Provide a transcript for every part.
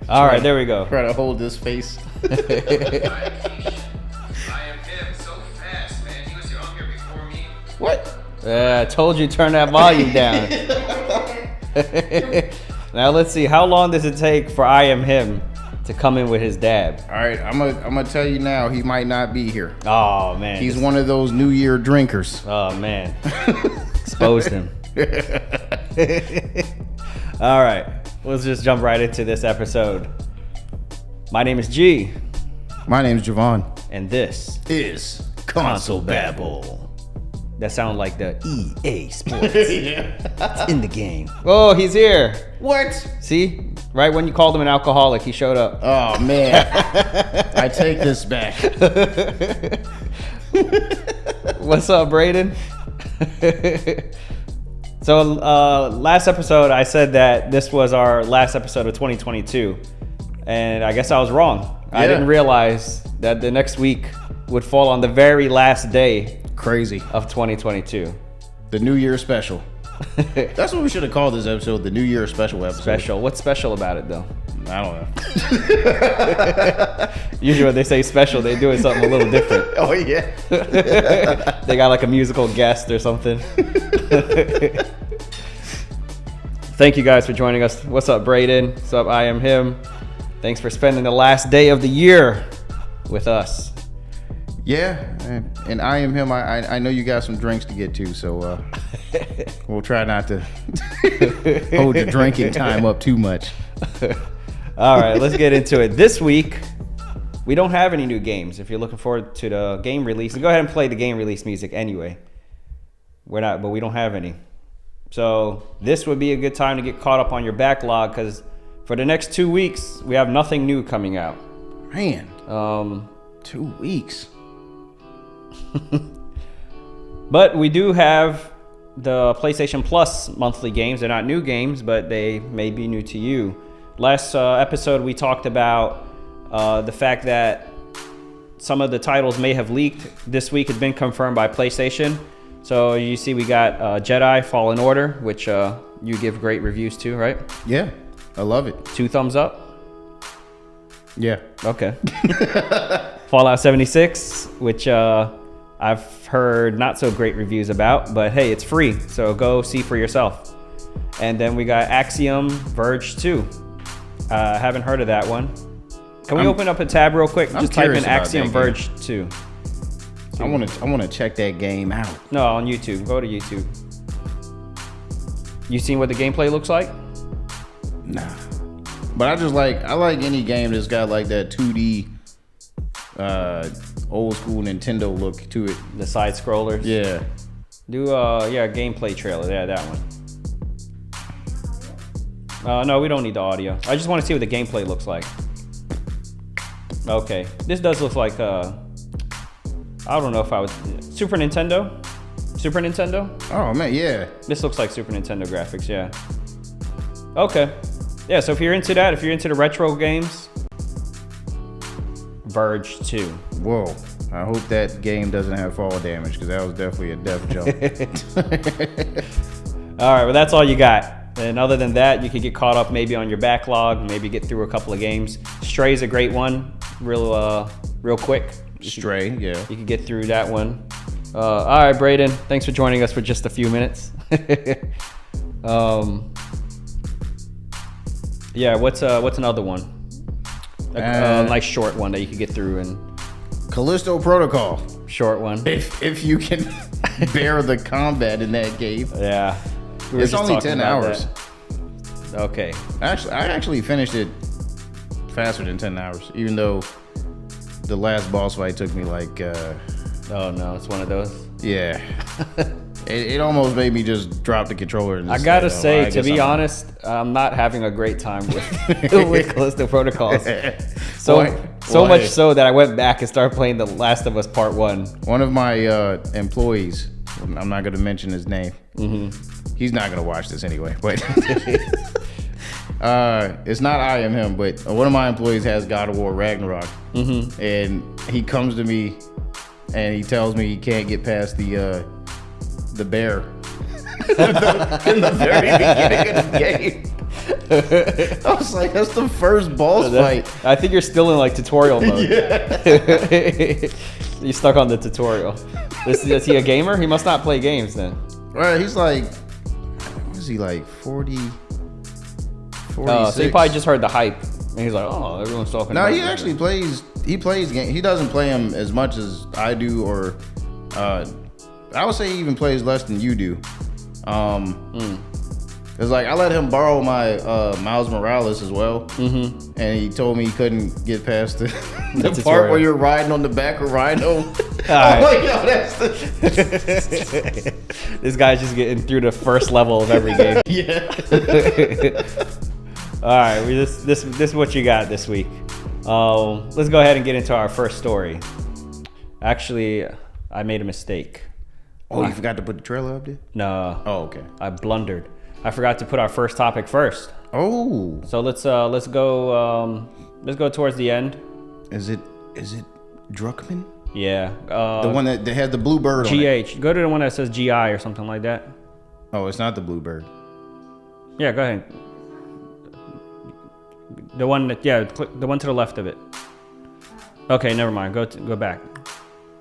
All right, there we go. Try to hold this face. I am him so fast, man. He was on here before me. What? I told you turn that volume down. Now let's see. How long does it take for I Am Him to come in with his dab? All right, I'm gonna tell you now. He might not be here. Oh man, He's one of those New Year drinkers. Oh man, exposed him. All right, let's just jump right into this episode. My name is G, My name's Javon. and this Is Console Babble. That sounds like the EA Sports. It's in the game. Oh, he's here. What? See, right when you called him an alcoholic, he showed up. Oh man, I take this back. What's up, Braden? So last episode, I said that this was our last episode of 2022, and I guess I was wrong. I Yeah. didn't realize that the next week would fall on the very last day Crazy. of 2022. The New Year special. That's what we should have called this episode. The New Year special episode. Special. What's special about it, though? I don't know. Usually when they say special, they doing something a little different. Oh yeah. They got like a musical guest or something. Thank you guys for joining us. What's up, Braden? What's up, I Am Him? Thanks for spending the last day of the year with us. Yeah, and I Am Him. I know you got some drinks to get to, so we'll try not to hold your drinking time up too much. All right, let's get into it. This week, we don't have any new games. If you're looking forward to the game release, go ahead and play the game release music anyway. We're not, but we don't have any. So this would be a good time to get caught up on your backlog because for the next 2 weeks, we have nothing new coming out. Man, 2 weeks. But we do have the PlayStation Plus monthly games. They're not new games, but they may be new to you. Last episode, we talked about the fact that some of the titles may have leaked. This week has been confirmed by PlayStation. So you see we got Jedi Fallen Order, which you give great reviews to, right? Yeah, I love it. 2 thumbs up. Yeah. Okay. Fallout 76, which I've heard not so great reviews about, but hey, it's free, so go see for yourself. And then we got Axiom Verge 2. Haven't heard of that one. Can we open up a tab real quick? I'm Just type in curious about Axiom that Verge 2. I want to check that game out. No, on YouTube. Go to YouTube. You seen what the gameplay looks like? Nah. But I like any game that's got like that 2D old school Nintendo look to it. The side scrollers. Yeah. Do gameplay trailer. Yeah, that one. No, we don't need the audio. I just want to see what the gameplay looks like. Okay, this does look like I don't know if I was Super Nintendo. Oh man, yeah. This looks like Super Nintendo graphics. Yeah. Okay. Yeah. So if you're into that, if you're into the retro games, Verge 2. Whoa. I hope that game doesn't have fall damage because that was definitely a death jump. All right, well, that's all you got. And other than that, you could get caught up maybe on your backlog, maybe get through a couple of games. Stray's a great one, real quick. Stray, yeah. You could get through that one. All right, Braden, thanks for joining us for just a few minutes. Yeah, what's another one? A nice short one that you could get through and Callisto Protocol. short one. If you can bear the combat in that game. Yeah. We were It's just only talking 10 about hours. that. Okay. I actually finished it faster than 10 hours, even though the last boss fight took me like, Oh no, it's one of those. yeah. It almost made me just drop the controller. And I just gotta say, say, to be honest, I'm not having a great time with with Callisto Protocols. So Why? much so that I went back and started playing The Last of Us Part 1. One of my employees, I'm not going to mention his name. Mm-hmm. He's not going to watch this anyway, but it's not I Am Him, but one of my employees has God of War Ragnarok, and he comes to me and he tells me he can't get past the bear in the very beginning of the game. I was like, that's the first boss fight. I think you're still in like tutorial mode. You stuck on the tutorial. Is he a gamer? He must not play games then. Right, he's like, what is he like, 40? 46? So he probably just heard the hype, and he's like, "Oh, everyone's talking." No, about he it. actually plays. He plays games. He doesn't play them as much as I do, or I would say he even plays less than you do. It's like I let him borrow my Miles Morales as well, and he told me he couldn't get past the part tutorial. where you're riding on the back of Rhino. right. Like, yo, that's the This guy's just getting through the first level of every game. yeah. All right, this is what you got this week. Let's go ahead and get into our first story. Actually, I made a mistake. Oh, you forgot to put the trailer up there? No, Oh, okay. I blundered. I forgot to put our first topic first. Oh, So let's go towards the end. is it Druckmann? Yeah. The one that had the blue bird on it. GH. Go to the one that says GI or something like that. Oh, it's not the blue bird. Yeah, go ahead. The one that click the one to the left of it. Okay, never mind. Go back.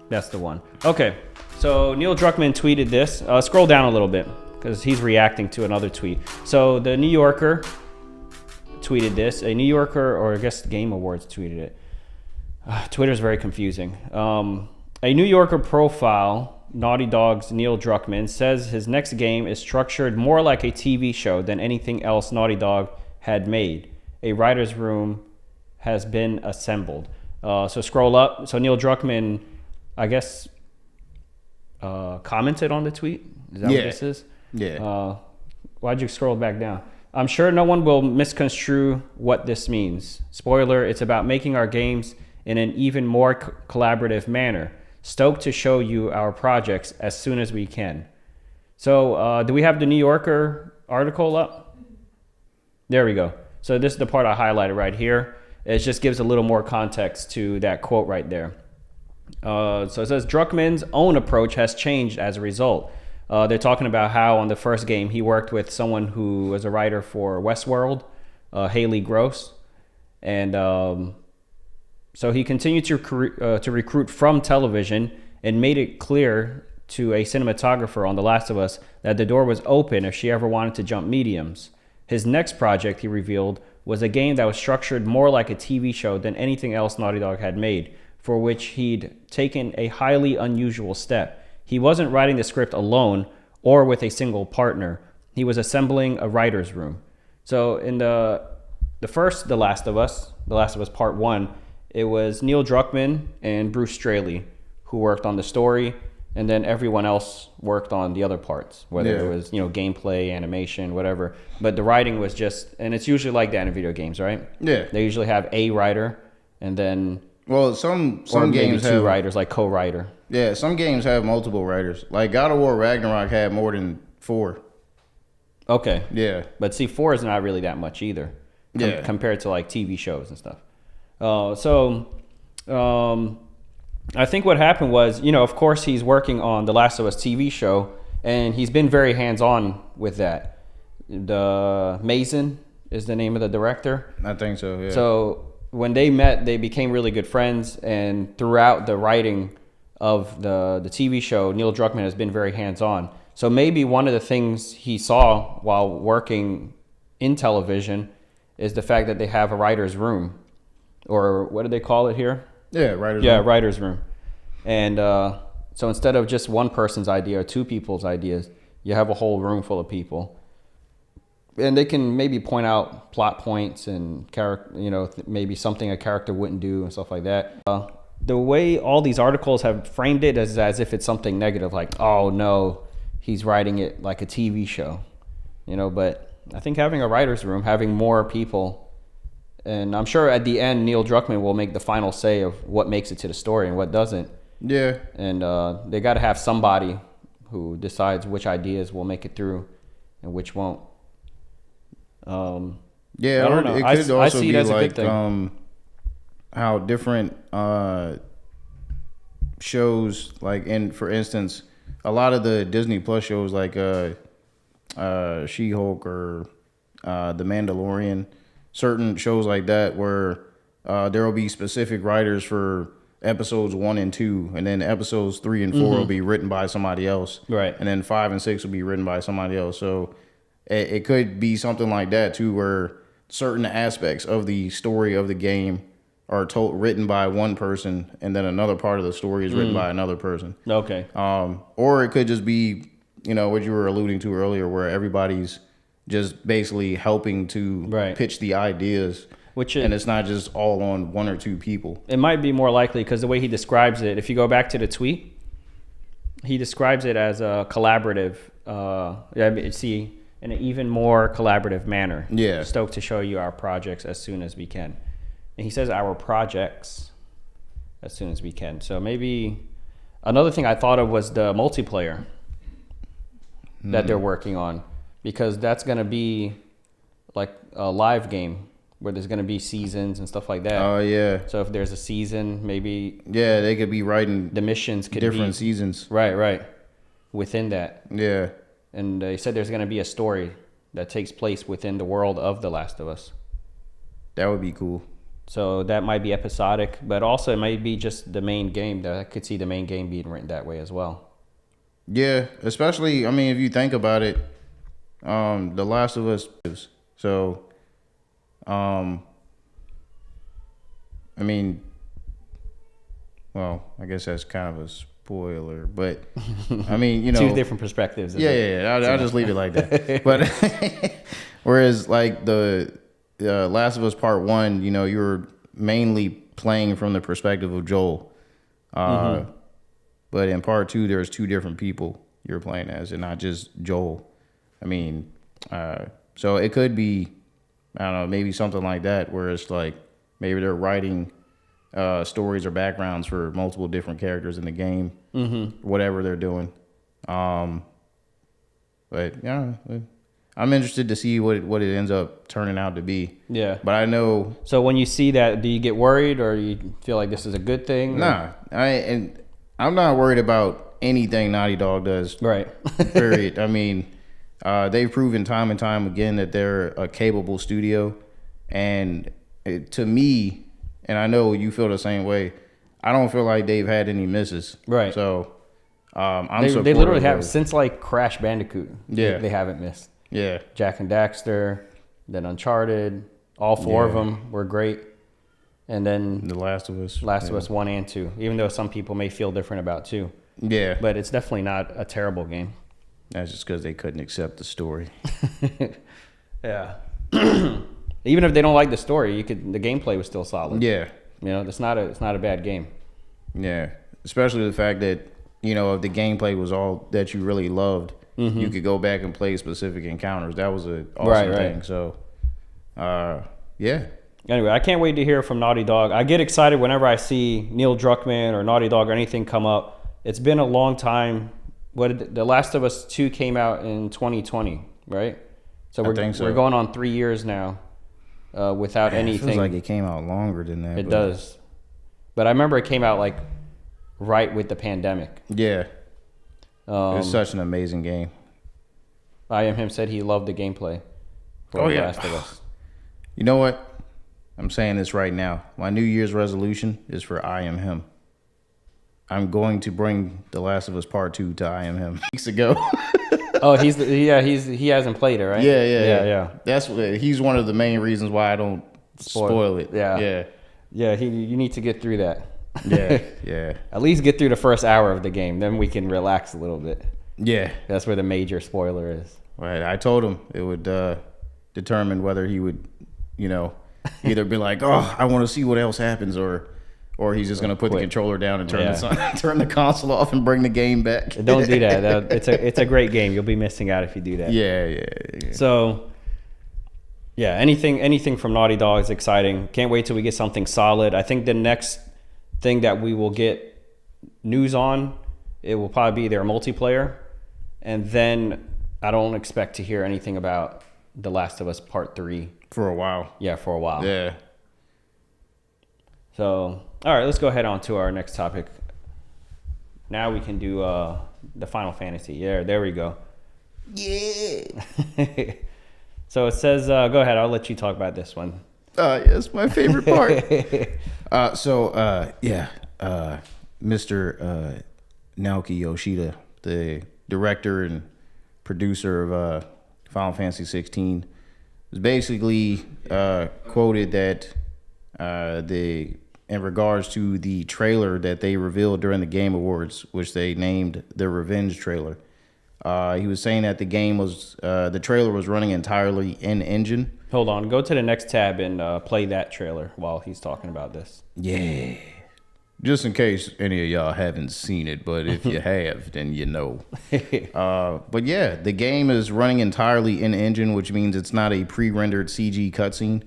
That's the one. Okay. So Neil Druckmann tweeted this. Scroll down a little bit because he's reacting to another tweet. So the New Yorker tweeted this. A New Yorker, or I guess Game Awards tweeted it. Twitter's very confusing. A New Yorker profile, Naughty Dog's Neil Druckmann, says his next game is structured more like a TV show than anything else Naughty Dog had made. A writer's room has been assembled. So scroll up. So Neil Druckmann, I guess, commented on the tweet. Is that what this is? Yeah. Why'd you scroll back down? I'm sure no one will misconstrue what this means. Spoiler, it's about making our games in an even more collaborative manner. Stoked to show you our projects as soon as we can. So do we have the New Yorker article up? There we go. So this is the part I highlighted right here. It just gives a little more context to that quote right there. So it says Druckmann's own approach has changed as a result. They're talking about how on the first game he worked with someone who was a writer for Westworld, Haley Gross, and so he continued to recruit from television and made it clear to a cinematographer on The Last of Us that the door was open if she ever wanted to jump mediums. His next project, he revealed, was a game that was structured more like a TV show than anything else Naughty Dog had made, for which he'd taken a highly unusual step. He wasn't writing the script alone or with a single partner. He was assembling a writer's room. So in the first The Last of Us Part 1, it was Neil Druckmann and Bruce Straley who worked on the story, and then everyone else worked on the other parts, whether it was, gameplay, animation, whatever. But the writing was just, and it's usually like that in video games, right? Yeah. They usually have a writer and then Well, some maybe games two have writers, like co-writer. Yeah, some games have multiple writers. Like God of War Ragnarok had more than 4. Okay. Yeah. But see, 4 is not really that much either. Yeah. Compared to like TV shows and stuff. I think what happened was, of course he's working on the Last of Us TV show, and he's been very hands-on with that. The Mason is the name of the director. I think so, yeah. So when they met, they became really good friends, and throughout the writing of the TV show, Neil Druckmann has been very hands-on. So maybe one of the things he saw while working in television is the fact that they have a writer's room, or what do they call it here? Yeah, writer's Yeah, room. writer's room. And so instead of just one person's idea or two people's ideas, you have a whole room full of people. And they can maybe point out plot points and maybe something a character wouldn't do and stuff like that. The way all these articles have framed it is as if it's something negative, like, oh no, he's writing it like a TV show, but I think having a writer's room, having more people, and I'm sure at the end, Neil Druckmann will make the final say of what makes it to the story and what doesn't. Yeah. And they got to have somebody who decides which ideas will make it through and which won't. Yeah, I don't know. It I could also see it be as a like good thing. How different shows, like for instance, a lot of the Disney Plus shows like She-Hulk or The Mandalorian, certain shows like that where there will be specific writers for episodes 1 and 2, and then episodes 3 and 4 will be written by somebody else. Right. And then 5 and 6 will be written by somebody else. So it could be something like that too, where certain aspects of the story of the game are written by one person, and then another part of the story is written by another person. Okay. Or it could just be, what you were alluding to earlier, where everybody's just basically helping to pitch the ideas. And it's not just all on 1 or 2 people. It might be more likely because the way he describes it, if you go back to the tweet, he describes it as a collaborative, in an even more collaborative manner. Yeah. Stoked to show you our projects as soon as we can. And he says our projects as soon as we can. So maybe another thing I thought of was the multiplayer that they're working on, because that's going to be like a live game where there's going to be seasons and stuff like that. Oh, yeah. So if there's a season, maybe... Yeah, they could be writing... The missions could different seasons. Right. Within that. Yeah. And they said there's going to be a story that takes place within the world of The Last of Us. That would be cool. So that might be episodic, but also it might be just the main game. I could see the main game being written that way as well. Yeah, especially, if you think about it, The Last of Us... So... well, I guess that's kind of a spoiler, but 2 different perspectives. Yeah. I'll just leave it like that. But whereas like the Last of Us Part 1, you were mainly playing from the perspective of Joel. But in Part 2, there's 2 different people you're playing as, and not just Joel. So it could be, I don't know, maybe something like that, where it's like maybe they're writing stories or backgrounds for multiple different characters in the game, whatever they're doing. But yeah, I'm interested to see what it ends up turning out to be. Yeah. But I know. So when you see that, do you get worried, or you feel like this is a good thing? Nah, I'm not worried about anything Naughty Dog does. Right. Period. They've proven time and time again that they're a capable studio, and to me, and I know you feel the same way, I don't feel like they've had any misses. Right. So they literally have, since like Crash Bandicoot. Yeah. They haven't missed. Yeah. Jak and Daxter, then Uncharted, all 4 of them were great. And then The Last of Us. Last of Us 1 and 2, even though some people may feel different about 2. Yeah. But it's definitely not a terrible game. That's just because they couldn't accept the story. Yeah. Even if they don't like the story, the gameplay was still solid. Yeah. It's not a bad game. Yeah. Especially the fact that, if the gameplay was all that you really loved, you could go back and play specific encounters. That was an awesome thing. So, yeah. Anyway, I can't wait to hear from Naughty Dog. I get excited whenever I see Neil Druckmann or Naughty Dog or anything come up. It's been a long time. The Last of Us 2 came out in 2020, right? So we're going on 3 years now without anything. It feels like it came out longer than that. It does. But I remember it came out like right with the pandemic. Yeah. It's such an amazing game. I Am Him said he loved the gameplay for The Last of Us. You know what? I'm saying this right now. My New Year's resolution is for I Am Him. I'm going to bring The Last of Us Part 2 to I Am Him weeks ago. Oh, he hasn't played it, right? Yeah. He's one of the main reasons why I don't spoil it. Yeah. You need to get through that. Yeah. At least get through the first hour of the game, then we can relax a little bit. Yeah. That's where the major spoiler is. Right. I told him it would determine whether he would, either be like, oh, I want to see what else happens, or he's just gonna put the controller down and turn the console off and bring the game back. Don't do that. It's a great game. You'll be missing out if you do that. Yeah. So, yeah, anything from Naughty Dog is exciting. Can't wait till we get something solid. I think the next thing that we will get news on, it will probably be their multiplayer, and then I don't expect to hear anything about The Last of Us Part 3 for a while. Yeah, for a while. Yeah. So, all right, let's go ahead on to our next topic. Now we can do the Final Fantasy. Yeah, there we go. Yeah. So it says, go ahead. I'll let you talk about this one. It's my favorite part. Mr. Naoki Yoshida, the director and producer of Final Fantasy 16, was basically quoted that in regards to the trailer that they revealed during the Game Awards, which they named the Revenge trailer. He was saying that the trailer was running entirely in engine. Hold on. Go to the next tab and play that trailer while he's talking about this. Yeah. Just in case any of y'all haven't seen it, but if you have, then you know. But yeah, the game is running entirely in engine, which means it's not a pre-rendered CG cutscene.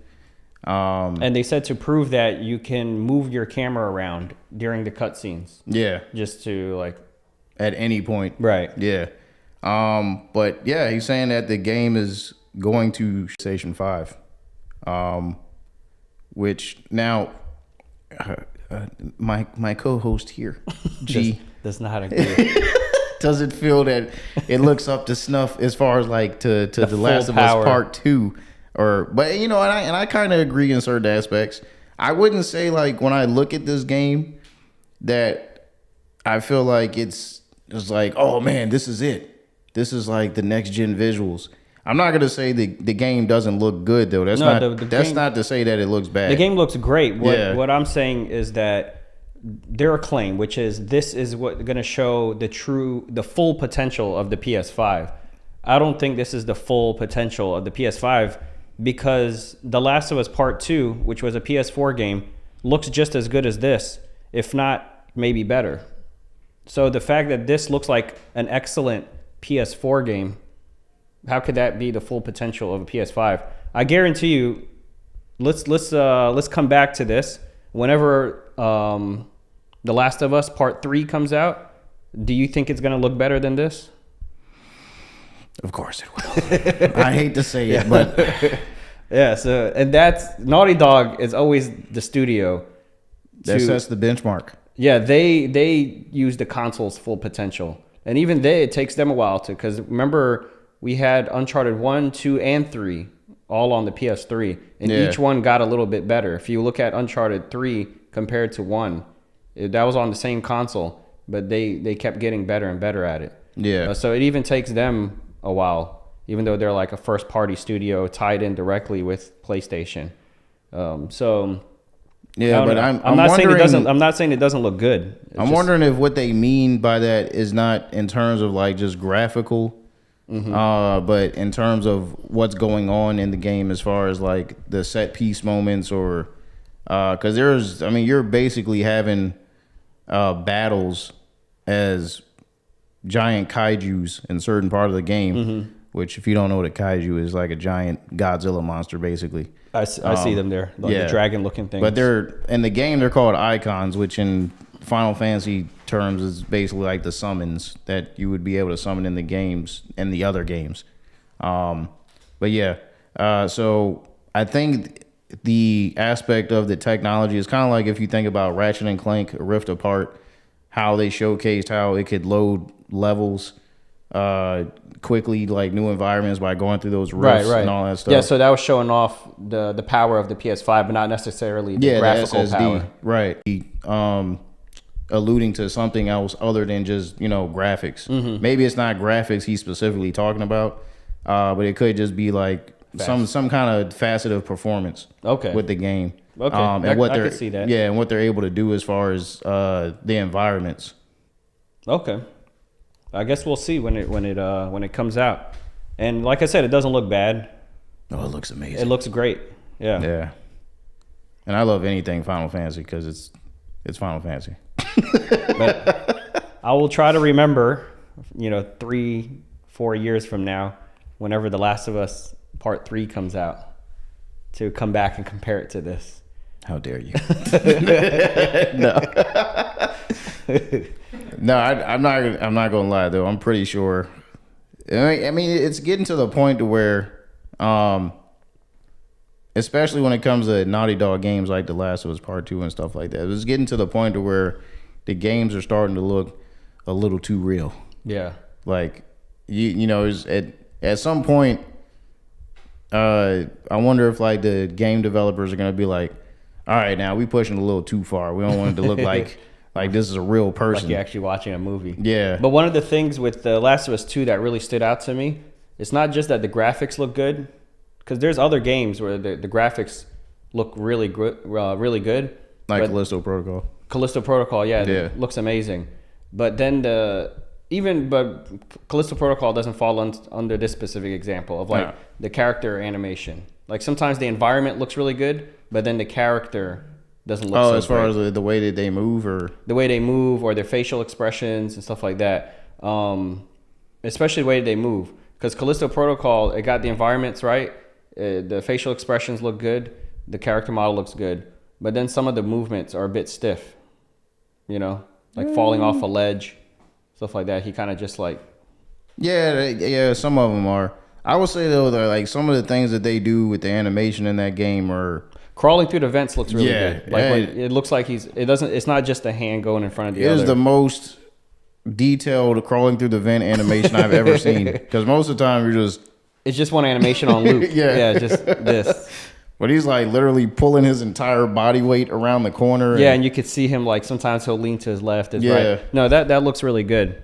And they said to prove that you can move your camera around during the cutscenes. Yeah. Just to like... At any point. Right. Yeah. But yeah, he's saying that the game is going to PlayStation 5. Which now... my co-host here, G, does not agree. doesn't feel that it looks up to snuff as far as like to The Last of Us Part 2, but you know, and I kind of agree in certain aspects. I wouldn't say like when I look at this game that I feel like it's like, oh man, this is it. This is like the next gen visuals. I'm not gonna say the game doesn't look good though. That's not to say that it looks bad. The game looks great. What I'm saying is that their claim, which is this is what going to show the full potential of the PS5. I don't think this is the full potential of the PS5 because The Last of Us Part 2, which was a PS4 game, looks just as good as this, if not maybe better. So the fact that this looks like an excellent PS4 game, how could that be the full potential of a PS5? I guarantee you. Let's come back to this whenever The Last of Us Part 3 comes out. Do you think it's going to look better than this? Of course it will. I hate to say it, but yeah. So and that's Naughty Dog is always the studio. That sets the benchmark. Yeah, they use the console's full potential, and even it takes them a while to. Because remember. We had Uncharted 1, 2, and 3 all on the PS3, and each one got a little bit better. If you look at Uncharted 3 compared to 1, that was on the same console, but they kept getting better and better at it. Yeah. So it even takes them a while, even though they're like a first-party studio tied in directly with PlayStation. Yeah, but I'm not wondering, saying it doesn't. I'm not saying it doesn't look good. I'm wondering if what they mean by that is not in terms of like just graphical. But in terms of what's going on in the game as far as like the set piece moments or because you're basically having battles as giant kaijus in certain part of the game, which if you don't know what a kaiju is, like a giant Godzilla monster basically. I see them there, like the dragon looking things. But they're in the game they're called icons, which in Final Fantasy terms is basically like the summons that you would be able to summon in the games and the other games. But yeah, so I think the aspect of the technology is kind of like if you think about Ratchet and Clank Rift Apart, how they showcased how it could load levels quickly, like new environments by going through those rifts and all that stuff. Yeah, so that was showing off the power of the PS5, but not necessarily the graphical the SSD, power. Right. Alluding to something else other than just graphics. Maybe it's not graphics he's specifically talking about, but it could just be like some kind of facet of performance. With the game. Okay, and I can see that. Yeah, and what they're able to do as far as the environments. Okay, I guess we'll see when it comes out. And like I said, it doesn't look bad. Oh, it looks amazing. It looks great. Yeah. Yeah. And I love anything Final Fantasy because it's Final Fantasy. But I will try to remember, 3-4 years from now, whenever The Last of Us Part 3 comes out, to come back and compare it to this. How dare you? No, I'm not gonna lie though. I'm pretty sure. I mean, it's getting to the point to where, especially when it comes to Naughty Dog games like The Last of Us Part 2 and stuff like that, it's getting to the point to where the games are starting to look a little too real. Yeah. Like, at some point, I wonder if like the game developers are gonna be like, all right, now we pushing a little too far. We don't want it to look like this is a real person. Like you're actually watching a movie. Yeah. But one of the things with The Last of Us 2 that really stood out to me, it's not just that the graphics look good, because there's other games where the graphics look really good, Like but Callisto Protocol. Callisto Protocol, yeah, Yeah. it looks amazing. But then Callisto Protocol doesn't fall under this specific example of like No. the character animation. Like sometimes the environment looks really good, but then the character doesn't look so As far great. as the way that they move, or The way they move or their facial expressions and stuff like that. Especially the way they move. Because Callisto Protocol, it got the environments right. The facial expressions look good. The character model looks good. But then some of the movements are a bit stiff. You know? Like falling off a ledge. Stuff like that. He kind of just like... yeah, some of them are. I would say though that like some of the things that they do with the animation in that game are Crawling through the vents looks really Yeah, good. Like yeah. when it looks like it's not just a hand going in front of the it other. is the most detailed crawling through the vent animation I've ever seen. Because most of the time you're just, It's just one animation on loop. Yeah. Just this. but he's like literally pulling his entire body weight around the corner. Yeah, and you could see him like sometimes he'll lean to his left, his Yeah. right. No, that looks really good.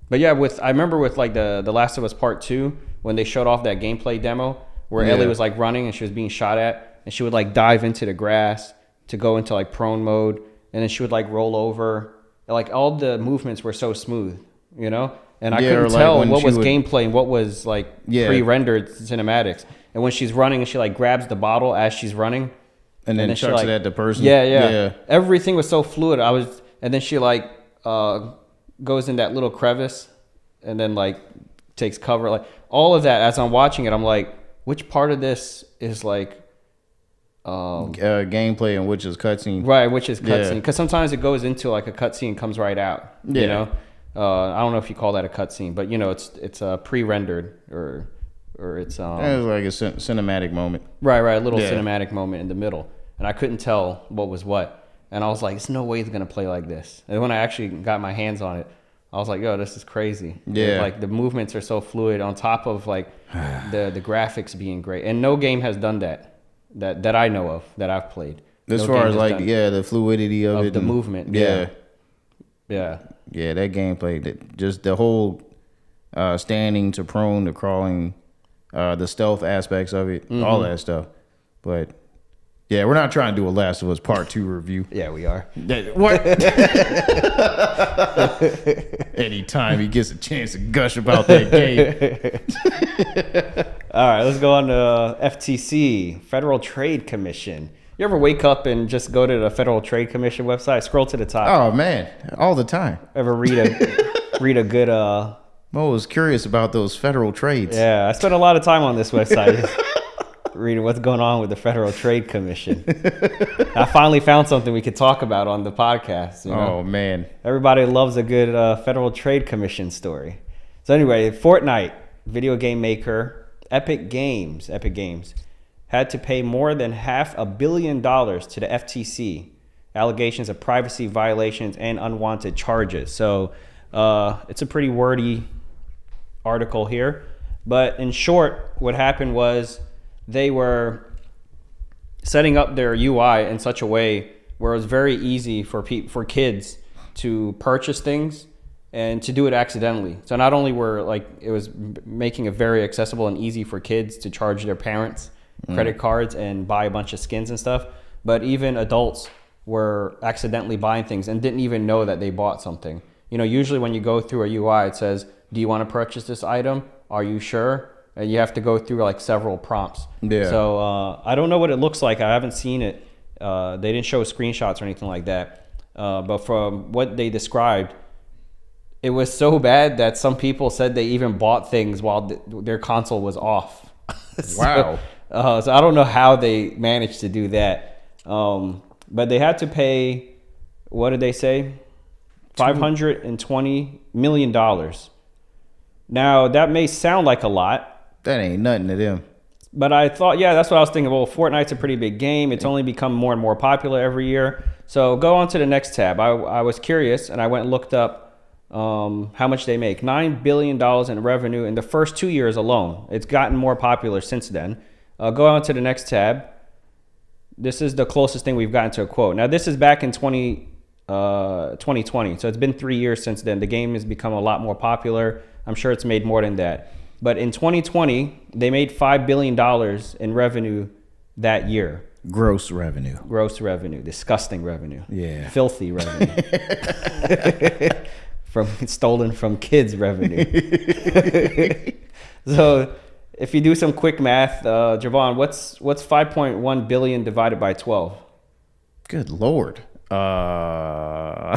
But yeah, I remember with like the Last of Us Part 2 when they showed off that gameplay demo where Yeah. Ellie was like running and she was being shot at and she would like dive into the grass to go into like prone mode and then she would like roll over. Like all the movements were so smooth, you know? And I Yeah, or, couldn't like, tell when what she was would- gameplay and what was like Yeah. pre-rendered cinematics. And when she's running and she like grabs the bottle as she's running, and then she, chucks like- it at the person. Yeah. Everything was so fluid. And then she like goes in that little crevice, and then like takes cover. Like all of that. As I'm watching it, I'm like, which part of this is like, Gameplay and which is cutscene. right? Which is cutscene? Yeah. Because sometimes it goes into like a cutscene, and comes right out. You Yeah. know, I don't know if you call that a cutscene, but you know, it's pre-rendered or it's It was like a cinematic moment. Right, a little Yeah. cinematic moment in the middle. And I couldn't tell what was what. And I was like, there's no way it's going to play like this. And when I actually got my hands on it, I was like, yo, this is crazy. Yeah. Like the movements are so fluid on top of like the graphics being great. And no game has done that I know of, that I've played. As No far game as has like, done yeah, the fluidity of it. the and- movement. Yeah. Yeah. Yeah, that gameplay, just the whole standing to prone to crawling, the stealth aspects of it, all that stuff. But yeah, we're not trying to do a Last of Us Part 2 review. Yeah, we are. What? Anytime he gets a chance to gush about that game. All right, let's go on to FTC, Federal Trade Commission. You ever wake up and just go to the Federal Trade Commission website, scroll to the top, Oh man, all the time. ever read a good Mo was curious about those federal trades. yeah, I spent a lot of time on this website reading what's going on with the Federal Trade Commission. I finally found something we could talk about on the podcast. You know? Oh man. Everybody loves a good Federal Trade Commission story. So anyway, Fortnite, video game maker, Epic Games, had to pay more than $500 million to the FTC, allegations of privacy violations and unwanted charges. So it's a pretty wordy article here. But in short, what happened was they were setting up their UI in such a way where it was very easy for kids to purchase things and to do it accidentally. So not only it was making it very accessible and easy for kids to charge their parents credit cards and buy a bunch of skins and stuff, but even adults were accidentally buying things and didn't even know that they bought something. You know, usually when you go through a UI, it says, do you want to purchase this item? Are you sure? And you have to go through like several prompts. Yeah. So I don't know what it looks like. I haven't seen it. They didn't show screenshots or anything like that. But from what they described, it was so bad that some people said they even bought things while their console was off. Wow. So I don't know how they managed to do that. But they had to pay, what did they say? $520 million. Now, that may sound like a lot, That ain't nothing to them. but I thought, yeah, that's what I was thinking. Well, Fortnite's a pretty big game. It's only become more and more popular every year. So go on to the next tab. I was curious, and I went and looked up how much they make. $9 billion in revenue in the first 2 years alone. It's gotten more popular since then. Go on to the next tab. This is the closest thing we've gotten to a quote. Now, this is back in 2020. So it's been 3 years since then. The game has become a lot more popular. I'm sure it's made more than that. But in 2020, they made $5 billion in revenue that year. Gross revenue. Gross revenue. Disgusting revenue. Yeah. Filthy revenue. Stolen from kids revenue. So if you do some quick math, Javon, what's 5.1 billion divided by 12? Good Lord. I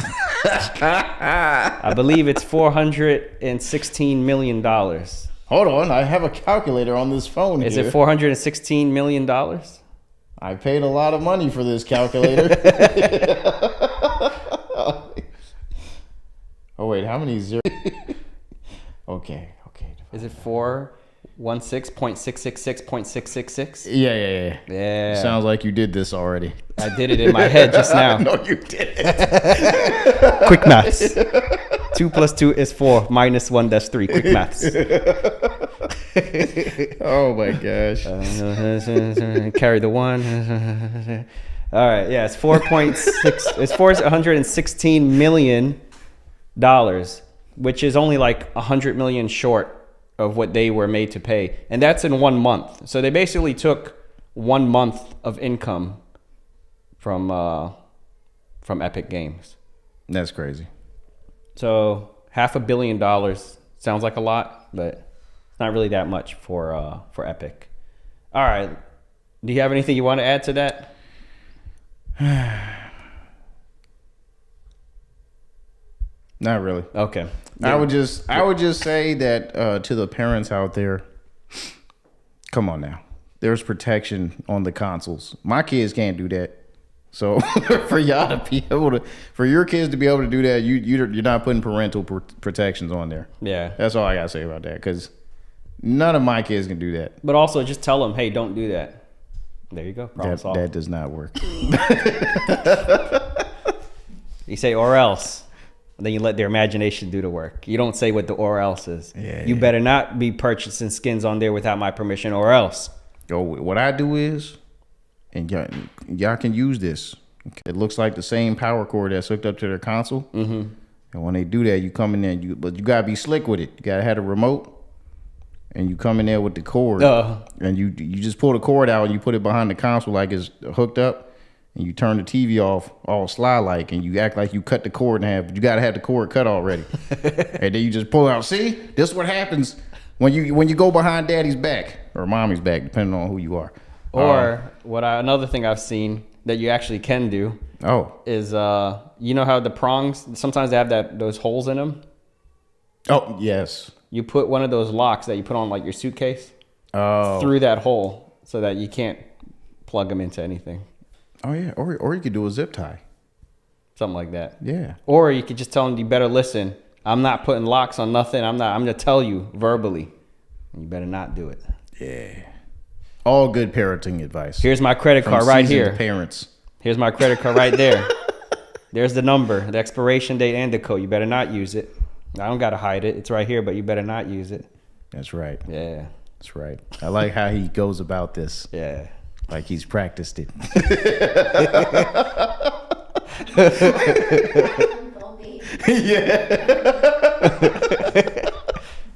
believe it's $416 million. Hold on, I have a calculator on this phone. Is here. it $416 million? I paid a lot of money for this calculator. Oh wait, how many zeros? Okay. Is it 416.666.666? Yeah. Yeah. Sounds like you did this already. I did it in my head just now. No, you didn't. Quick maths. 2 plus 2 is 4. Minus 1, that's 3. Quick maths. Oh my gosh. Carry the 1. All right. Yeah, it's 4.6. It's $416 million, which is only like 100 million short of what they were made to pay. And that's in 1 month. So they basically took 1 month of income from Epic Games. That's crazy. So $500 million sounds like a lot, but it's not really that much for Epic. All right. Do you have anything you want to add to that? Not really. Okay. I would just say that to the parents out there, come on now. There's protection on the consoles. My kids can't do that. So for y'all to be able to, for your kids to be able to do that, you're not putting parental protections on there. Yeah. That's all I gotta say about that, because none of my kids can do that. But also just tell them, hey, don't do that. There you go. Problem solved. That does not work. You say or else. Then you let their imagination do the work. You don't say what the or else is. Yeah, you better not be purchasing skins on there without my permission or else. Yo, what I do is, and y'all can use this. It looks like the same power cord that's hooked up to their console. Mm-hmm. And when they do that, you come in there, but you gotta be slick with it. You gotta have a remote, and you come in there with the cord, and you just pull the cord out and you put it behind the console like it's hooked up. And you turn the TV off all sly like, and you act like you cut the cord in half, but you gotta have the cord cut already. And then you just pull it out. See, this is what happens when you go behind daddy's back or mommy's back, depending on who you are. Or another thing I've seen that you actually can do is you know how the prongs sometimes they have those holes in them. Oh yes. You put one of those locks that you put on like your suitcase through that hole so that you can't plug them into anything. Oh yeah, or you could do a zip tie. Something like that. Yeah. Or you could just tell them, you better listen. I'm not putting locks on nothing. I'm gonna tell you verbally. You better not do it. Yeah. All good parenting advice. Here's my credit card right here. Parents. Here's my credit card right there. There's the number, the expiration date, and the code. You better not use it. I don't gotta hide it. It's right here, but you better not use it. That's right. Yeah. That's right. I like how he goes about this. Yeah. Like he's practiced it.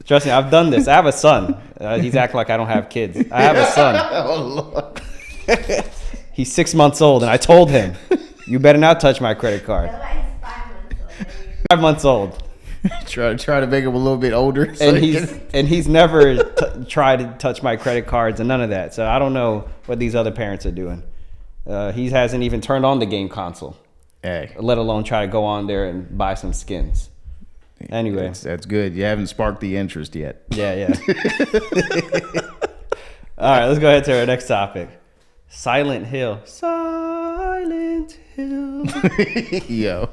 Trust me, I've done this. I have a son. He's acting like I don't have kids. I have a son. Oh Lord. He's 6 months old, and I told him, you better not touch my credit card. 5 months old. Try to make him a little bit older. And he's never tried to touch my credit cards and none of that. So I don't know what these other parents are doing. He hasn't even turned on the game console, let alone try to go on there and buy some skins. Anyway, that's good. You haven't sparked the interest yet. Yeah. All right, let's go ahead to our next topic. Silent Hill. Silent Hill. Yo.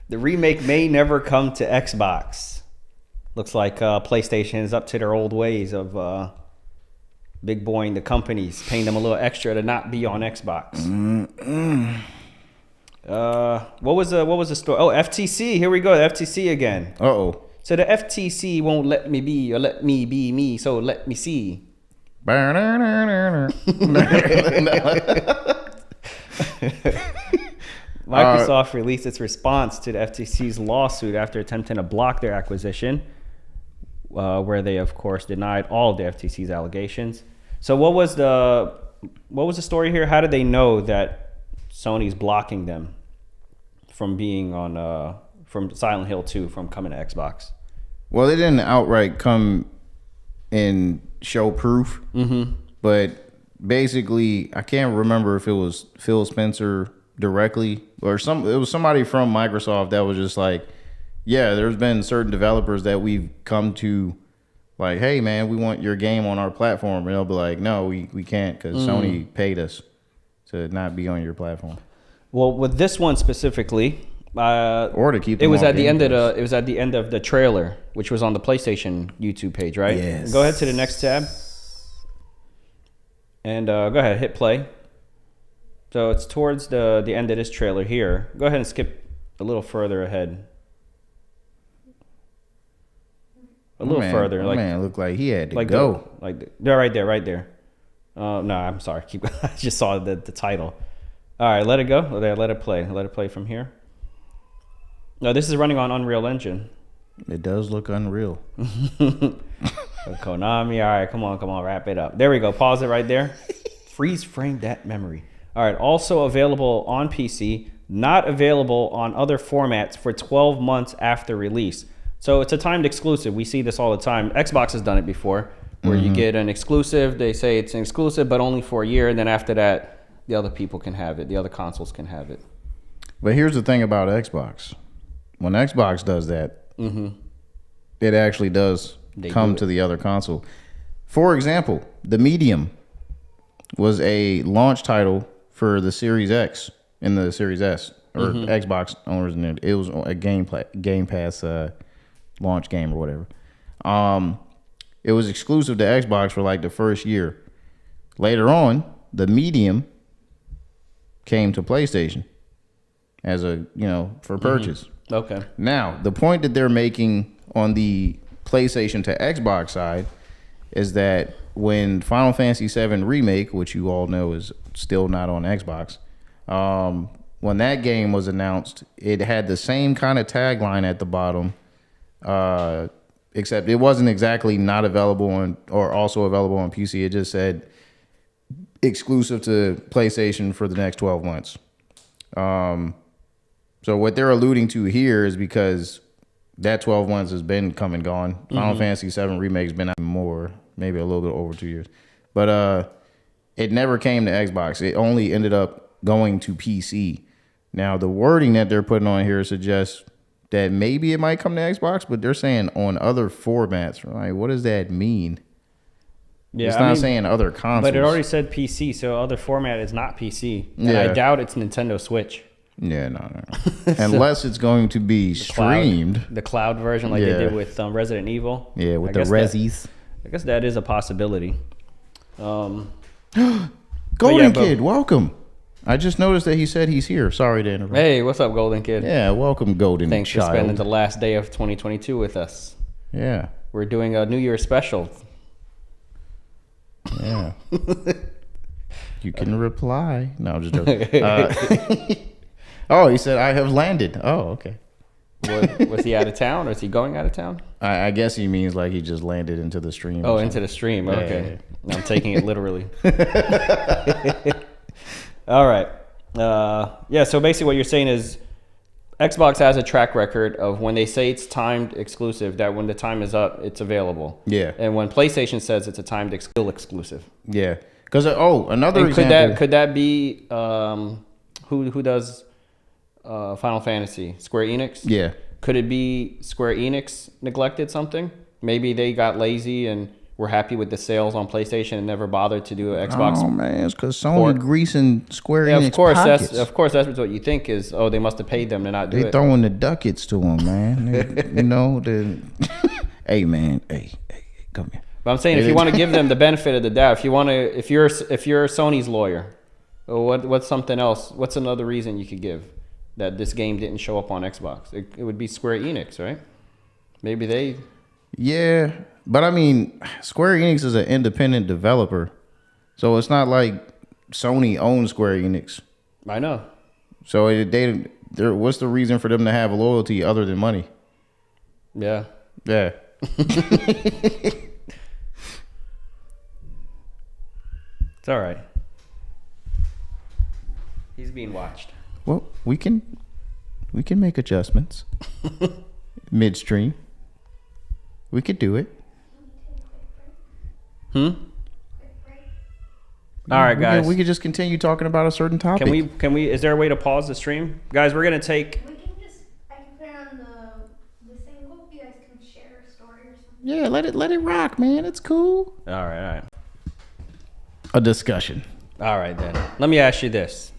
The remake may never come to Xbox. Looks like PlayStation is up to their old ways of big boying the companies, paying them a little extra to not be on Xbox. What was the story? Oh, FTC. Here we go. The FTC again. Uh-oh. So the FTC won't let me be or let me be me. So let me see. Microsoft released its response to the FTC's lawsuit after attempting to block their acquisition, where they, of course, denied all of the FTC's allegations. So what was the story here? How did they know that Sony's blocking them from being on from Silent Hill 2 from coming to Xbox? Well, they didn't outright come and show proof, but basically, I can't remember if it was Phil Spencer directly or it was somebody from Microsoft that was just like, yeah, there's been certain developers that we've come to like, hey man, we want your game on our platform, and they'll be like, no, we can't because Sony paid us to not be on your platform. Well, with this one specifically, or to keep it them was off at the Game end of Pass. it was at the end of the trailer, which was on the PlayStation YouTube page, right? Yes. Go ahead to the next tab, and go ahead, hit play. So it's towards the end of this trailer here. Go ahead and skip a little further ahead. A little further, like man, looked like he had to like go. They're right there. No, I'm sorry. Keep. I just saw the title. All right, let it go. Let it play. Let it play from here. No, this is running on Unreal Engine. It does look unreal. Konami. All right, come on, wrap it up. There we go. Pause it right there. Freeze frame that memory. All right, also available on PC, not available on other formats for 12 months after release. So it's a timed exclusive. We see this all the time. Xbox has done it before, where you get an exclusive. They say it's an exclusive, but only for a year. And then after that, the other people can have it. The other consoles can have it. But here's the thing about Xbox. When Xbox does that, it actually does come to the other console. For example, The Medium was a launch title for the Series X and the Series S, or Xbox owners. And it was a Game Pass launch game or whatever. It was exclusive to Xbox for like the first year. Later on, The Medium came to PlayStation as a, for purchase. Okay. Now, the point that they're making on the PlayStation to Xbox side is that when Final Fantasy VII Remake, which you all know is still not on Xbox, when that game was announced, it had the same kind of tagline at the bottom, except it wasn't exactly not available on or also available on PC. It just said exclusive to PlayStation for the next 12 months. So what they're alluding to here is because that 12 months has been come and gone. Final Fantasy VII Remake's been out more, maybe a little bit over 2 years. But it never came to Xbox. It only ended up going to PC. Now, the wording that they're putting on here suggests that maybe it might come to Xbox, but they're saying on other formats. Right? What does that mean? Yeah, it's not saying other consoles. But it already said PC, so other format is not PC. And Yeah. I doubt it's Nintendo Switch. Yeah, no. Unless it's going to be streamed. The cloud version like they did with Resident Evil. Yeah, with I the guess Rezzies. I guess that is a possibility. Golden but- Kid, welcome. I just noticed that he said he's here. Sorry to interrupt. Hey, what's up, Golden Kid? Yeah, welcome, Golden Thanks Child. for spending the last day of 2022 with us. Yeah, We're doing a New Year's special. yeah. You can reply. No, I'm just joking. Oh, he said, I have landed. Oh, okay. Was he out of town or is he going out of town? I guess he means like he just landed into the stream. Oh, or into the stream. Okay. Yeah. I'm taking it literally. All right. Yeah, so basically what you're saying is Xbox has a track record of when they say it's timed exclusive, that when the time is up, it's available. Yeah. And when PlayStation says it's a timed still exclusive. Yeah. Because, another And example. could that be who does Final Fantasy? Square Enix? Yeah. Could it be Square Enix neglected something? Maybe they got lazy and were happy with the sales on PlayStation and never bothered to do an Xbox. Oh, man, it's because Sony greasing Square Yeah, Enix of course. pockets. That's what you think is. Oh, they must have paid them to not do They it. throwing the ducats to them, man. Hey, man. Hey, come here. But I'm saying if you want to give them the benefit of the doubt, if you're Sony's lawyer, what's something else? What's another reason you could give? that this game didn't show up on Xbox? It would be Square Enix, right? Maybe they. Yeah, but I mean, Square Enix is an independent developer, so it's not like Sony owns Square Enix. I know. So what's the reason for them to have loyalty other than money? Yeah. Yeah. It's all right. He's being watched. Well, we can make adjustments midstream. We could do it. All right, guys. We could just continue talking about a certain topic. Can we? Is there a way to pause the stream, guys? We're gonna take. We can just, I can put it on the thing. Hope you guys can share a story or something. Yeah, let it rock, man. It's cool. All right. A discussion. All right then. Let me ask you this.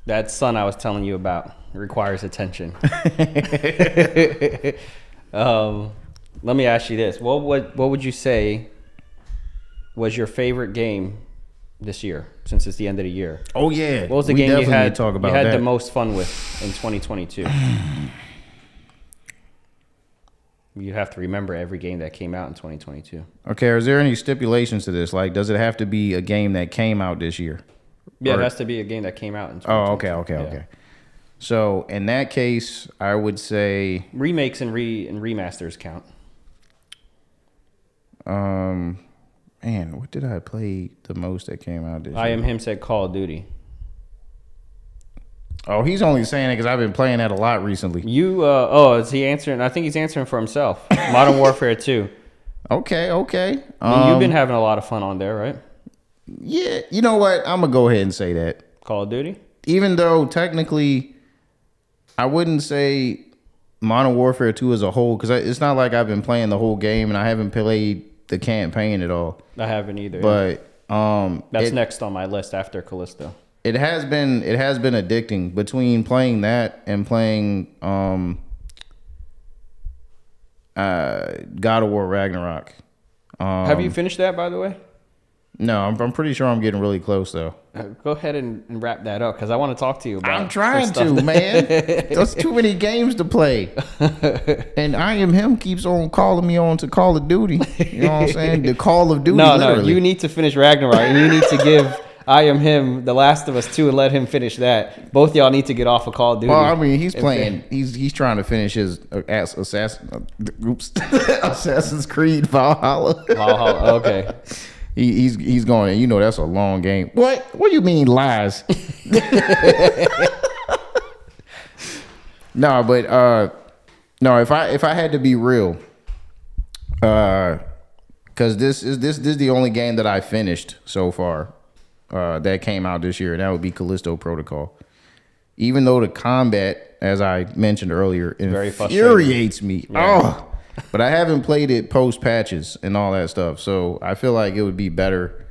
That son I was telling you about requires attention. Let me ask you this. What would you say was your favorite game this year, since it's the end of the year? Oh yeah. What was the We game you definitely had need to talk about you had that. the most fun with in 2022? You have to remember every game that came out in 2022. Okay, is there any stipulations to this? Like, does it have to be a game that came out this year? Yeah, Or- it has to be a game that came out in 2022. Oh, okay. Yeah. So in that case, I would say, Remakes and remasters count. man, what did I play the most that came out this year? I Am Him said Call of Duty. Oh, he's only saying it because I've been playing that a lot recently. You, is he answering? I think he's answering for himself. Modern Warfare 2. Okay. I mean, you've been having a lot of fun on there, right? Yeah, you know what? I'm gonna go ahead and say that. Call of Duty? Even though technically, I wouldn't say Modern Warfare 2 as a whole, because it's not like I've been playing the whole game and I haven't played the campaign at all. I haven't either. But that's next on my list after Callisto. It has been addicting between playing that and playing God of War Ragnarok. Have you finished that, by the way? No, I'm pretty sure I'm getting really close though. Go ahead and wrap that up because I want to talk to you about. I'm trying some to, stuff man. There's too many games to play. And I Am Him keeps on calling me on to Call of Duty. You know what I'm saying? The Call of Duty. No, literally. you need to finish Ragnarok and you need to give I Am Him The Last of Us 2 and let him finish that. Both y'all need to get off of Call of Duty. Well, I mean, he's playing. He's trying to finish his Assassin's Creed Valhalla. Valhalla, okay. He's going. You know, that's a long game. What do you mean lies? No, but no. If I had to be real, because this is the only game that I finished so far that came out this year, and that would be Callisto Protocol. Even though the combat, as I mentioned earlier, Very infuriates me. Yeah. Oh, but I haven't played it post patches and all that stuff, so I feel like it would be better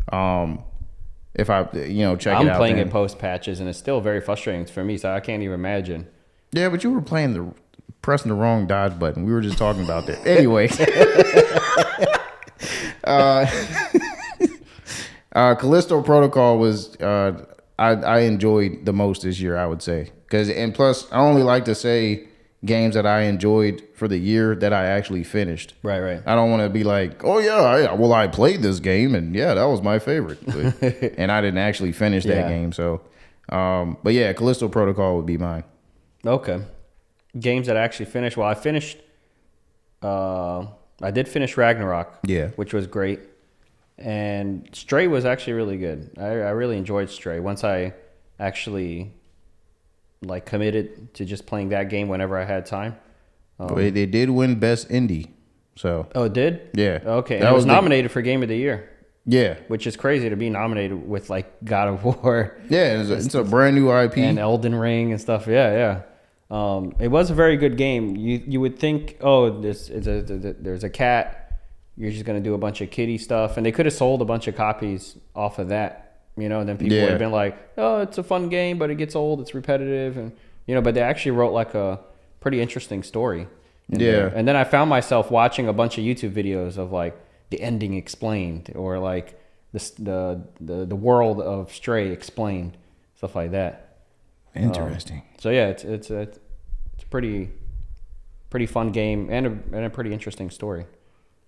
if I check it out. I'm playing then. it post patches and it's still very frustrating for me, so I can't even imagine. Yeah, but you were pressing the wrong dodge button. We were just talking about that. Anyway. Callisto Protocol was I enjoyed the most this year, I would say. And plus, I only like to say games that I enjoyed for the year that I actually finished. Right. I don't want to be like, oh yeah, I played this game and yeah, that was my favorite. But, and I didn't actually finish that Yeah. game. So, but yeah, Callisto Protocol would be mine. Okay. Games that I actually finished. Well, I finished. I did finish Ragnarok. Yeah. Which was great. And Stray was actually really good. I really enjoyed Stray. Once I actually committed to just playing that game whenever I had time. But they did win Best Indie. So Oh, it did? yeah. Okay. And That it was was the- nominated for Game of the Year, yeah. which is crazy to be nominated with God of War Yeah, it's a brand new IP. and Elden Ring and stuff. Yeah. It was a very good game. You would think, there's a cat. You're just gonna do a bunch of kiddie stuff, and they could have sold a bunch of copies off of that, and then people would have been like, "Oh, it's a fun game, but it gets old. It's repetitive," and But they actually wrote a pretty interesting story. in there. And then I found myself watching a bunch of YouTube videos of the ending explained, or the world of Stray explained, stuff like that. Interesting. So yeah, it's a pretty fun game and a pretty interesting story.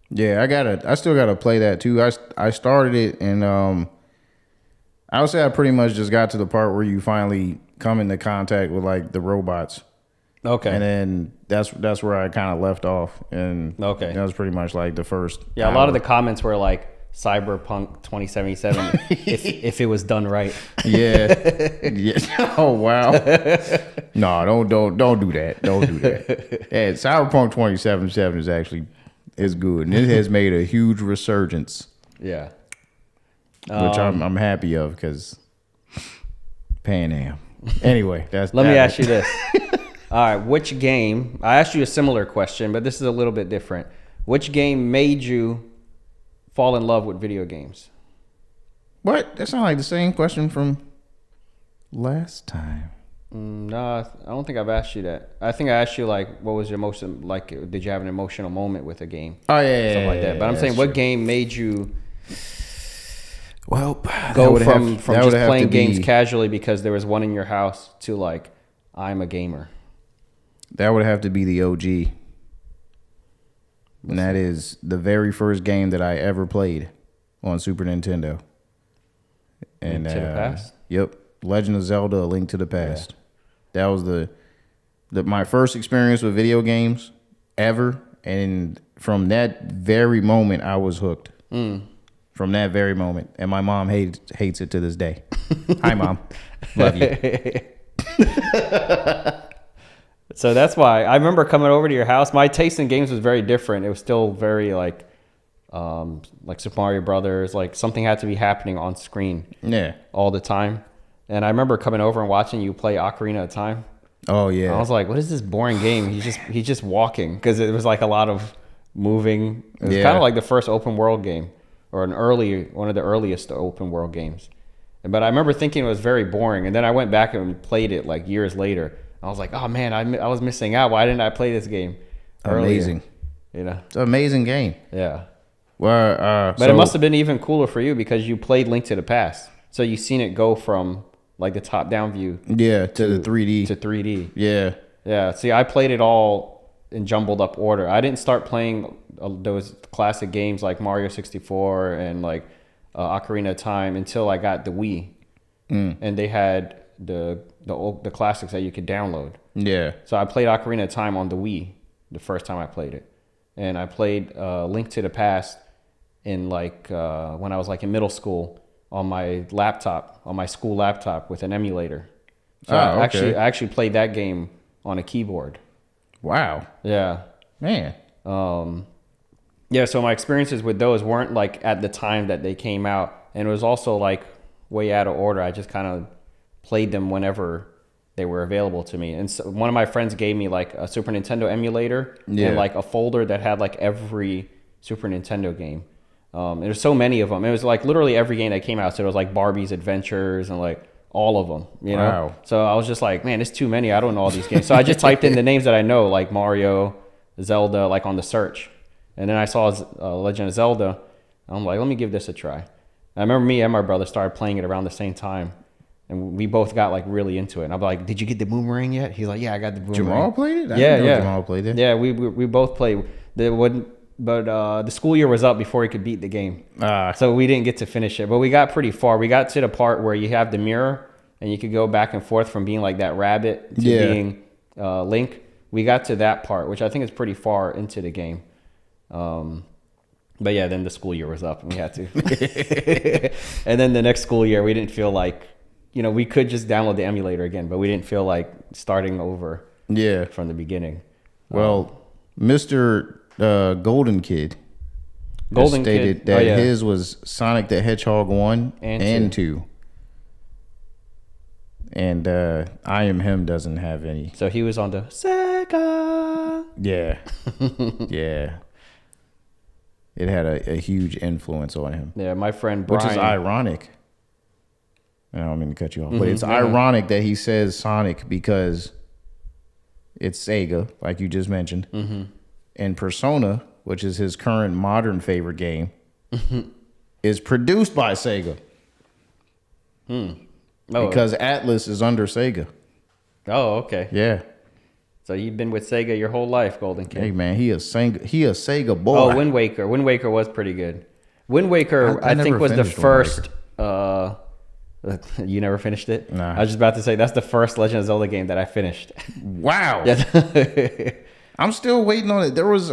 Yeah, I still gotta play that too. I started it, and I would say I pretty much just got to the part where you finally come into contact with like the robots. Okay. And then that's where I kind of left off, and Okay. that was pretty much like the first. Yeah, a lot of hour. the comments were like Cyberpunk 2077 if it was done right. Yeah. Yeah. Oh wow. No, don't do that. Don't do that. Yeah, Cyberpunk 2077 is good, and it has made a huge resurgence, Yeah. which I'm happy of because Pan Am. Anyway, Let me ask you this. All right, which game? I asked you a similar question, but this is a little bit different. Which game made you fall in love with video games? What? That sounds like the same question from last time. No, I don't think I've asked you that. I think I asked you like, what was your most like? Did you have an emotional moment with a game? Oh yeah, Stuff like that. But I'm saying, what game made you Well, go from just playing games casually because there was one in your house to like, I'm a gamer? That would have to be the OG. And that is the very first game that I ever played on Super Nintendo. And Link to the Past? Yep, Legend of Zelda: A Link to the Past. That was the my first experience with video games ever, and from that very moment, I was hooked. From that very moment, and my mom hates it to this day. Hi, Mom, love you. So that's why I remember coming over to your house. My taste in games was very different. It was still very like Super Mario Brothers. Like something had to be happening on screen Yeah. all the time. And I remember coming over and watching you play Ocarina of Time. Oh yeah. I was like, "What is this boring game?" He's just walking because it was like a lot of moving. It was kind of like the first open world game, or one of the earliest open world games. But I remember thinking it was very boring. And then I went back and played it like years later. I was like, oh man, I was missing out. Why didn't I play this game earlier? Amazing. You know? It's an amazing game. Yeah. Well, But it must have been even cooler for you because you played Link to the Past. So you've seen it go from like the top down view to the 3D. to 3D. Yeah. Yeah. See, I played it all in jumbled up order. I didn't start playing those classic games like Mario 64 and like Ocarina of Time until I got the Wii. And they had the classics that you could download. Yeah. So I played Ocarina of Time on the Wii the first time I played it, and I played Link to the Past in like when I was like in middle school on my laptop, on my school laptop with an emulator. So I actually played that game on a keyboard. Wow. Yeah. Man. Yeah. So my experiences with those weren't like at the time that they came out, and it was also like way out of order. I just kind of played them whenever they were available to me. And so one of my friends gave me like a Super Nintendo emulator and like a folder that had like every Super Nintendo game. There's so many of them. It was like literally every game that came out. So it was like Barbie's Adventures and like all of them, you know? Wow. So I was just like, man, it's too many. I don't know all these games. So I just typed in the names that I know, like Mario, Zelda, like on the search. And then I saw Legend of Zelda. I'm like, let me give this a try. I remember me and my brother started playing it around the same time. And we both got like really into it. And I'm like, did you get the boomerang yet? He's like, yeah, I got the boomerang. Jamal played it? I Yeah, didn't know yeah. Jamal played it. Yeah, we both played. The school year was up before he could beat the game. So we didn't get to finish it. But we got pretty far. We got to the part where you have the mirror and you could go back and forth from being like that rabbit to being Link. We got to that part, which I think is pretty far into the game. But yeah, then the school year was up and we had to. And then the next school year, we didn't feel like, you know, we could just download the emulator again, but we didn't feel like starting over from the beginning. Well, Mr. Golden Kid stated that his was Sonic the Hedgehog 1 and 2. And I Am Him doesn't have any. So he was on the Sega. Yeah. Yeah. It had a huge influence on him. Yeah, my friend Brian. Which is ironic. I don't mean to cut you off, but it's ironic that he says Sonic because it's Sega, like you just mentioned. And Persona, which is his current modern favorite game, is produced by Sega. Because Atlas is under Sega. Oh, okay. Yeah. So you've been with Sega your whole life, Golden Kid. Hey man, he a Sega boy. Oh, Wind Waker. Wind Waker was pretty good. Wind Waker, I I think, never was the finished Wind first. You never finished it? Nah. I was just about to say that's the first Legend of Zelda game that I finished. Wow. Yes. I'm still waiting on it. There was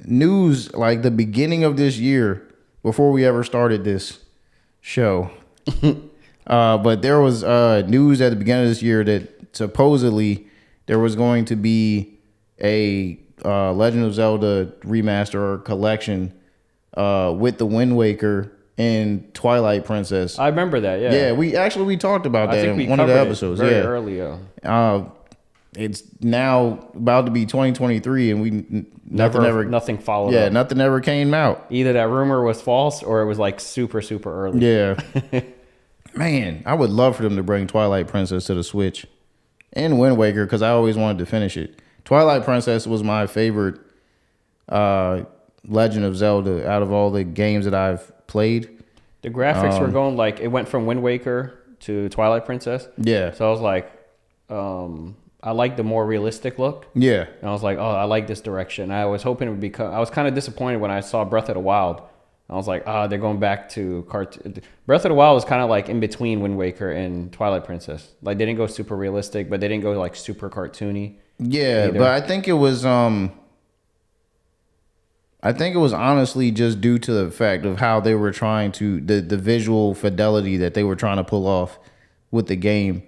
news like the beginning of this year before we ever started this show. But there was news at the beginning of this year that supposedly there was going to be a Legend of Zelda remaster or collection with the Wind Waker and Twilight Princess. I remember that. Yeah. Yeah, we talked about I that think we in one of the covered it episodes. very Yeah, early. it's now about to be 2023, and Nothing followed. yeah, up. nothing ever came out. Either that rumor was false or it was like super early. Yeah, man, I would love for them to bring Twilight Princess to the Switch and Wind Waker because I always wanted to finish it. Twilight Princess was my favorite Legend of Zelda out of all the games that I've played. The graphics were going like it went from Wind Waker to Twilight Princess. Yeah, So I was like, I like the more realistic look. yeah, And I was like, oh, I like this direction. I was hoping it would become. I was kind of disappointed when I saw Breath of the Wild. I was like, they're going back to cartoon. Breath of the Wild was kind of like in between Wind Waker and Twilight Princess. Like they didn't go super realistic, but they didn't go like super cartoony. yeah. Either. But I think it was honestly just due to the fact of how they were trying to the visual fidelity that they were trying to pull off with the game.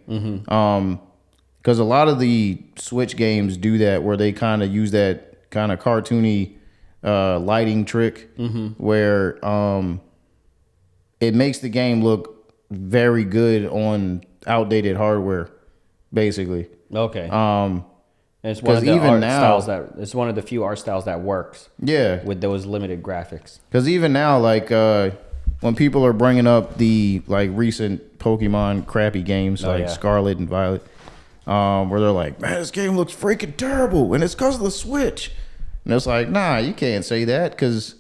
Because a lot of the Switch games do that, where they kind of use that kind of cartoony lighting trick, where it makes the game look very good on outdated hardware, basically. Okay. Um, And it's one of 'cause the even art now- styles that it's one of the few art styles that works yeah, with those limited graphics. because even now, like when people are bringing up the like recent Pokemon crappy games like yeah. Scarlet and Violet, where they're like, man, this game looks freaking terrible, and it's because of the Switch. And it's like, nah, you can't say that because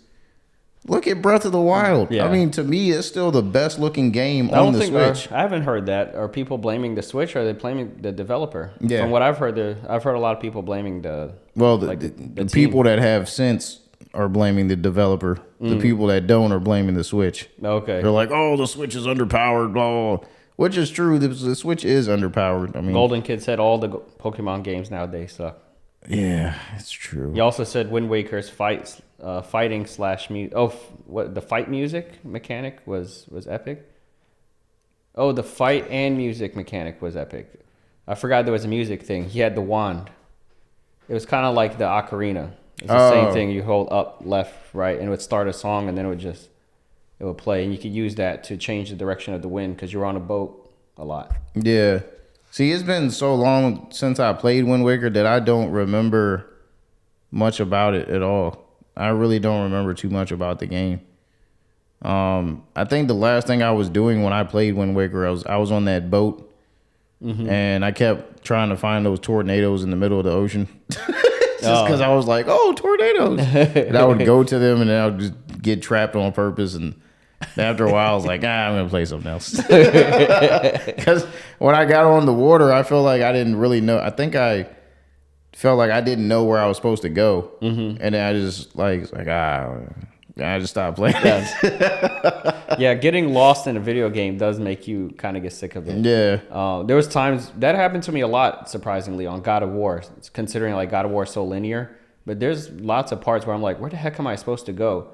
look at Breath of the Wild. Yeah. I mean, to me, it's still the best looking game I on don't the think Switch. I haven't heard that. Are people blaming the Switch or are they blaming the developer? Yeah. From what I've heard, I've heard a lot of people blaming the. Well, like the the people that have sense are blaming the developer. The people that don't are blaming the Switch. Okay. They're like, oh, the Switch is underpowered, blah, blah, blah. Which is true. The Switch is underpowered. I mean, Golden Kid said all the Pokemon games nowadays suck. yeah, it's true. He also said Wind Waker's fighting slash music. What the fight music mechanic was epic. Oh, the fight and music mechanic was epic. I forgot there was a music thing. He had the wand. It was kind of like the ocarina. It's the same thing. You hold up, left, right, and it would start a song, and then it would play, and you could use that to change the direction of the wind because you're on a boat a lot. Yeah. See, it's been so long since I played Wind Waker that I don't remember much about it at all. I really don't remember too much about the game. I think the last thing I was doing when I played Wind Waker, I was on that boat, and I kept trying to find those tornadoes in the middle of the ocean. Just because I was like, oh, tornadoes. And I would go to them, and then I would just get trapped on purpose. And after a while, I was like, I'm going to play something else. Because when I got on the water, I felt like I didn't really know. I think I felt like I didn't know where I was supposed to go. And then I just I just stopped playing. Yeah, getting lost in a video game does make you kind of get sick of it. Yeah. There was times that happened to me a lot, surprisingly, on God of War, considering like God of War is so linear. But there's lots of parts where I'm like, where the heck am I supposed to go?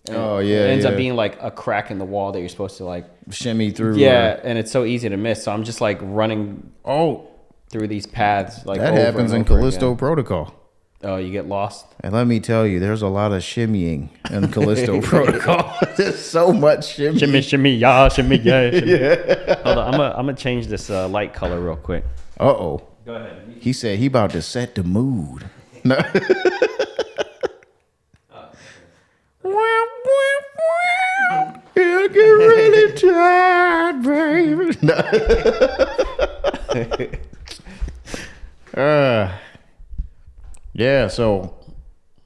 And it ends up being like a crack in the wall that you're supposed to like Shimmy through. Yeah, and it's so easy to miss. So I'm just like running through these paths. Like that over happens and in over Callisto again. Protocol. Oh, you get lost. And let me tell you, there's a lot of shimmying in Callisto Protocol. There's so much shimmying. Shimmy, shimmy, yeah, shimmy, yeah. Shimmy. Yeah. Hold on, I'm gonna change this light color real quick. Uh-oh. Go ahead. He said he about to set the mood. No. You get really tired, baby. No. Yeah, so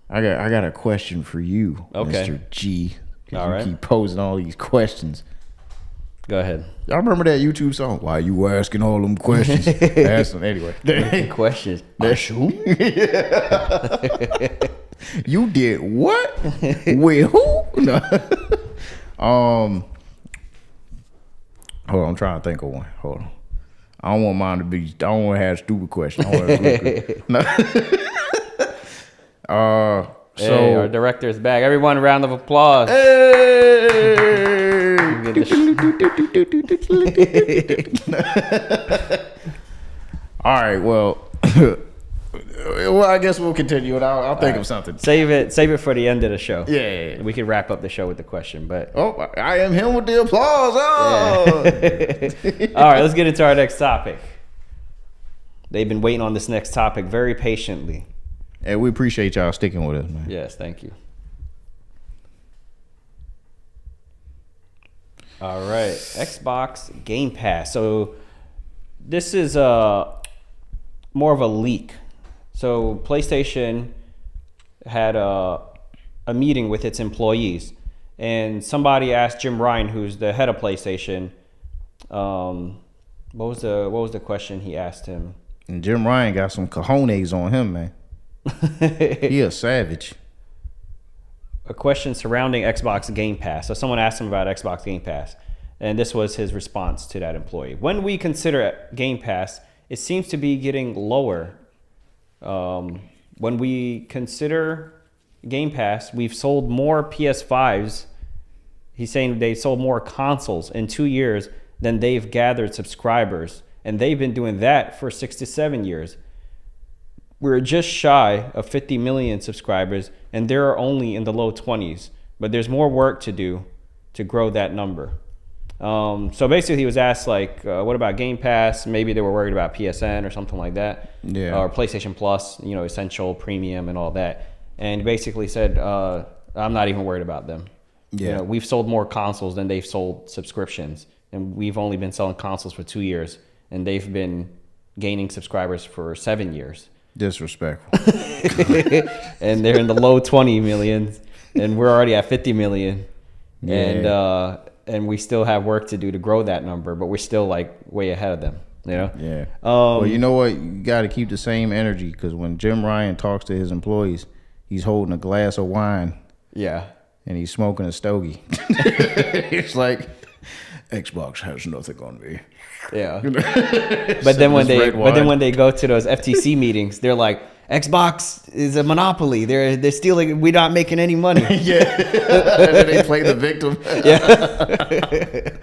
I got a question for you, Okay. Mr. G. 'Cause All you right. keep posing all these questions. Go ahead. Y'all remember that YouTube song? Why you asking all them questions? Ask them anyway. Questions. You did what? With who? No. Hold on, I'm trying to think of one. Hold on. I don't want mine to be. I don't want to have stupid questions. I want to good. No. So hey, our director's back. Everyone, round of applause. Hey! All right. Well, I guess we'll continue it. I'll think of something. Save it for the end of the show. Yeah. We can wrap up the show with the question, but I am him with the applause. Oh. Yeah. All right, let's get into our next topic. They've been waiting on this next topic very patiently. And we appreciate y'all sticking with us, man. Yes, thank you. All right, Xbox Game Pass. So this is more of a leak. So PlayStation had a meeting with its employees, and somebody asked Jim Ryan, who's the head of PlayStation, what was the question he asked him? And Jim Ryan got some cojones on him, man. He a savage. A question surrounding Xbox Game Pass. So someone asked him about Xbox Game Pass, and this was his response to that employee. When we consider Game Pass, it seems to be getting lower. When we consider Game Pass, we've sold more PS5s. He's saying they sold more consoles in 2 years than they've gathered subscribers, and they've been doing that for 6 to 7 years. We're just shy of 50 million subscribers, and they're only in the low 20s. But there's more work to do to grow that number. So basically, he was asked, like, what about Game Pass? Maybe they were worried about PSN or something like that. Yeah. Or PlayStation Plus, Essential, Premium, and all that. And he basically said, I'm not even worried about them. Yeah. We've sold more consoles than they've sold subscriptions. And we've only been selling consoles for 2 years. And they've been gaining subscribers for 7 years. Disrespectful. And they're in the low 20 millions, and we're already at 50 million. Yeah. And we still have work to do to grow that number, but we're still like way ahead of them, Yeah. Well, you know what? You got to keep the same energy, because when Jim Ryan talks to his employees, he's holding a glass of wine. Yeah. And he's smoking a stogie. It's like, Xbox has nothing on me. Yeah. But then when they go to those FTC meetings, they're like, Xbox is a monopoly. They're stealing. We're not making any money. Yeah. And then they play the victim. Yeah.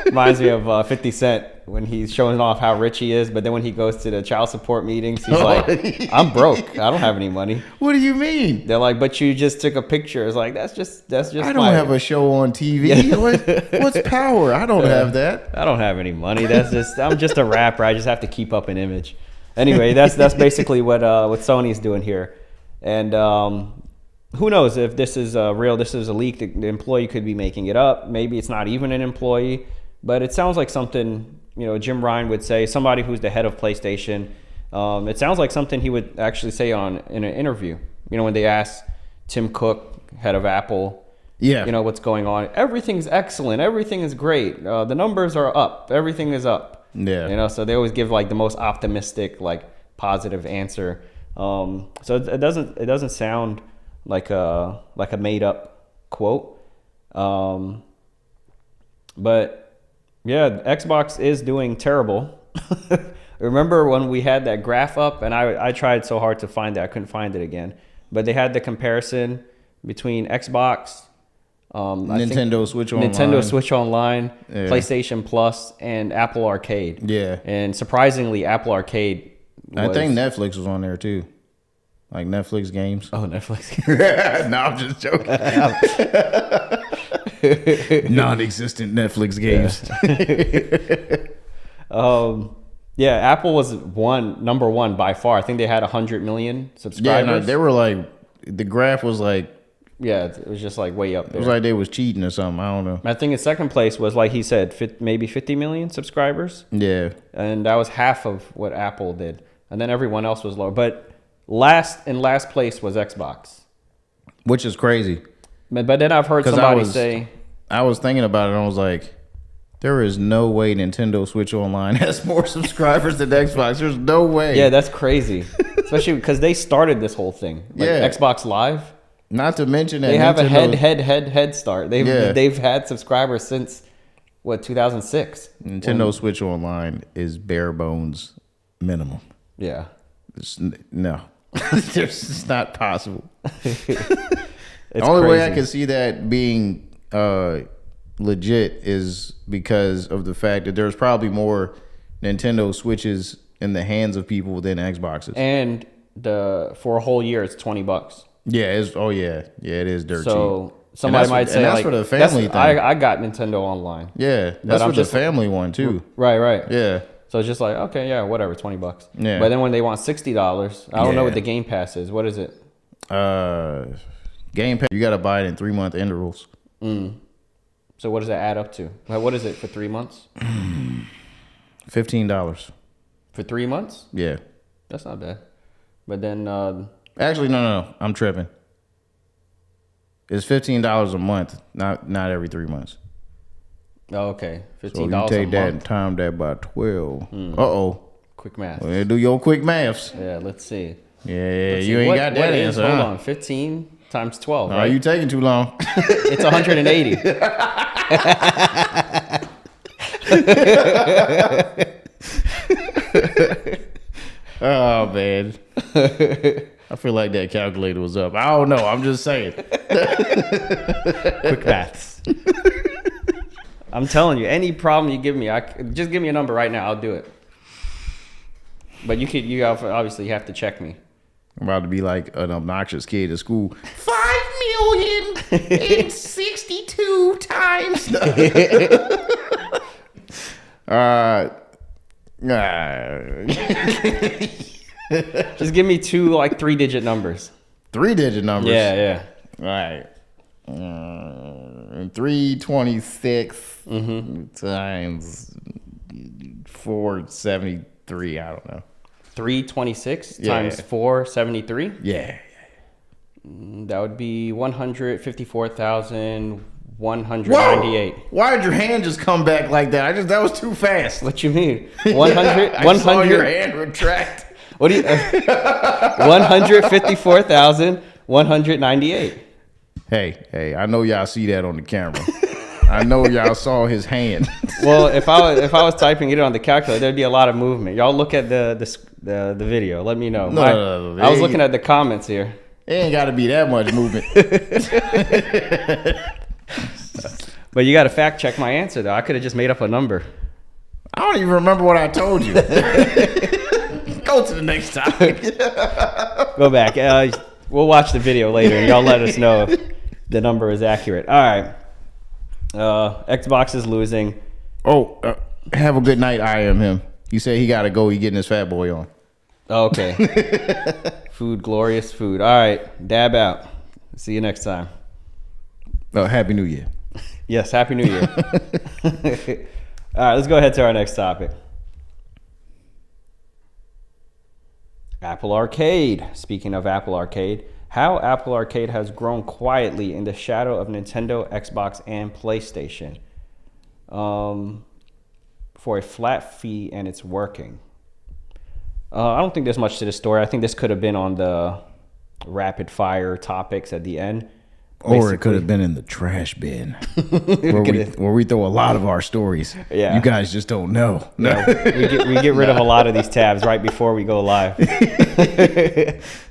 Reminds me of 50 Cent when he's showing off how rich he is, but then when he goes to the child support meetings, he's like, I'm broke. I don't have any money. What do you mean? They're like, but you just took a picture. It's like, that's just I don't have a show on TV. Yeah. What's power? I don't have that. I don't have any money. I'm just a rapper. I just have to keep up an image. Anyway, that's basically what Sony's doing here. And who knows if this is real? This is a leak. The employee could be making it up. Maybe it's not even an employee, but it sounds like something Jim Ryan would say. Somebody who's the head of PlayStation. It sounds like something he would actually say in an interview. When they asked Tim Cook, head of Apple, what's going on? Everything's excellent. Everything is great. The numbers are up. Everything is up. Yeah. So they always give like the most optimistic, like positive answer. So it doesn't sound like a made up quote. But yeah, Xbox is doing terrible. Remember when we had that graph up, and I tried so hard to find it, I couldn't find it again. But they had the comparison between Xbox, Nintendo Switch Online, yeah. PlayStation Plus, and Apple Arcade. Yeah. And surprisingly, Apple Arcade I think Netflix was on there too. Like Netflix games. Oh, Netflix. No, I'm just joking. Non-existent Netflix games. Yeah, Apple was number one by far. I think they had 100 million subscribers. Yeah, no, they were like, the graph was like, yeah, it was just like way up there. It was like they was cheating or something. I don't know. I think in second place was, like he said, maybe 50 million subscribers. Yeah. And that was half of what Apple did. And then everyone else was lower. But last place was Xbox. Which is crazy. But then I've heard somebody say... I was thinking about it and I was like, There is no way Nintendo Switch Online has more subscribers than Xbox. There's no way. Yeah, that's crazy. Especially because they started this whole thing. Like Yeah. Xbox Live. Not to mention that They have a Nintendo- head start. They've had subscribers since what 2006. Nintendo Switch Online is bare bones minimum. Yeah. No, it's not possible. It's The only way I crazy. can see that being legit is because of the fact that there's probably more Nintendo Switches in the hands of people than Xboxes. And for a whole year it's $20. Yeah, it is dirt cheap. So somebody might say that's like for the family thing. I got Nintendo Online. Yeah, that's I'm for the just- family one too. Right. Yeah, So it's just like, okay, yeah, whatever, $20. Yeah. But then when they want $60, I don't know Yeah. what the Game Pass is. What is it? Game Pass. You got to buy it in 3-month intervals. So what does that add up to? Like, what is it for 3 months? $15. For 3 months? Yeah. That's not bad. But then, Actually, no. I'm tripping. It's $15 a month, not every 3 months. oh, okay, $15 So you a take that and month. time that by 12. Uh-oh. Quick math. Well, do your quick maths. Yeah, let's see. Yeah, Let's you see. ain't got that what is- answer, Hold huh? on, 15 times 12, Are right? you taking too long? It's 180. Oh, man. I feel like that calculator was up. I don't know. I'm just saying. Quick maths. I'm telling you, any problem you give me, just give me a number right now. I'll do it. But you obviously have to check me. I'm about to be like an obnoxious kid at school. 5,062 times. Just give me two 3-digit numbers. 3-digit numbers. Yeah. All right. 326 times 473. I don't know. 326 Yeah. times 473. Yeah. That would be 154,198. Why'd your hand just come back like that? That was too fast. What you mean? 100? I saw your hand retract. What do you? 154,198. Hey, I know y'all see that on the camera. I know y'all saw his hand. Well, if I was typing it on the calculator, there'd be a lot of movement. Y'all look at the video. Let me know. No, I was looking at the comments here. It ain't got to be that much movement. But you got to fact check my answer though. I could have just made up a number. I don't even remember what I told you. Go to the next topic. Go back. We'll watch the video later, and y'all let us know if the number is accurate. All right. Xbox is losing. Oh, have a good night. I am him. You say he got to go. He getting his fat boy on. Okay. Food, glorious food. All right. Dab out. See you next time. Oh, Happy New Year. Yes. Happy New Year. All right. Let's go ahead to our next topic. Apple Arcade. Speaking of Apple Arcade, how Apple Arcade has grown quietly in the shadow of Nintendo, Xbox, and PlayStation for a flat fee, and it's working. I don't think there's much to this story. I think this could have been on the rapid fire topics at the end. Or it could have been in the trash bin where we throw a lot of our stories. Yeah. You guys just don't know. No, we get rid of a lot of these tabs right before we go live.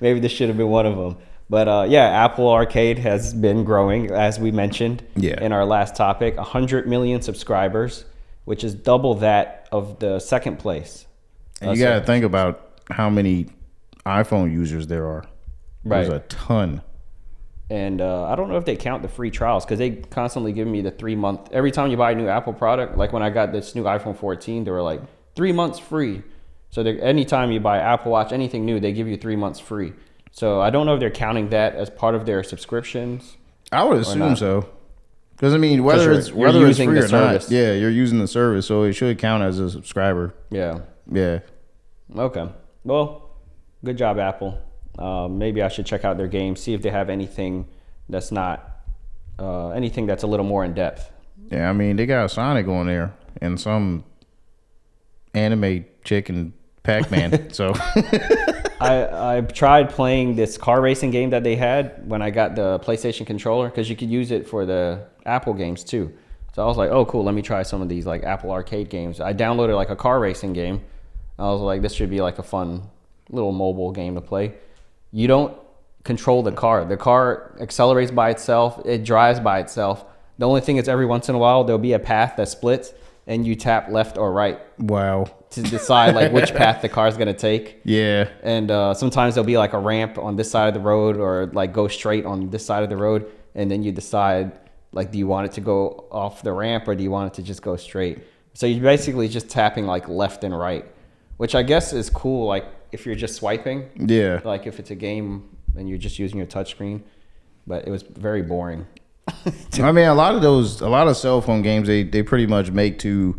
Maybe this should have been one of them. But yeah, Apple Arcade has been growing, as we mentioned in our last topic. 100 million subscribers, which is double that of the second place. And you got to think about how many iPhone users there are. Right. There's a ton. And I don't know if they count the free trials because they constantly give me the 3-month. Every time you buy a new Apple product, like when I got this new iPhone 14, they were like 3 months free. So anytime you buy Apple Watch, anything new, they give you 3 months free. So I don't know if they're counting that as part of their subscriptions. I would assume so. Because I mean, whether it's free using or the not, service. yeah, you're using the service, so it should count as a subscriber. Yeah. Yeah. Okay. Well, good job, Apple. Maybe I should check out their game, see if they have anything that's not anything that's a little more in depth. Yeah, I mean they got Sonic on there and some anime chick and Pac-Man. So I tried playing this car racing game that they had when I got the PlayStation controller because you could use it for the Apple games too. So I was like, oh cool, let me try some of these like Apple Arcade games. I downloaded like a car racing game. I was like, this should be like a fun little mobile game to play. You don't control the car. The car accelerates by itself. It drives by itself. The only thing is every once in a while there'll be a path that splits and you tap left or right wow. to decide like which path the car is going to take. Yeah. And sometimes there'll be like a ramp on this side of the road or like go straight on this side of the road. And then you decide like, do you want it to go off the ramp or do you want it to just go straight? So you're basically just tapping like left and right, which I guess is cool. Like if you're just swiping, Yeah. like if it's a game and you're just using your touchscreen, but it was very boring. I mean, a lot of cell phone games, they pretty much make to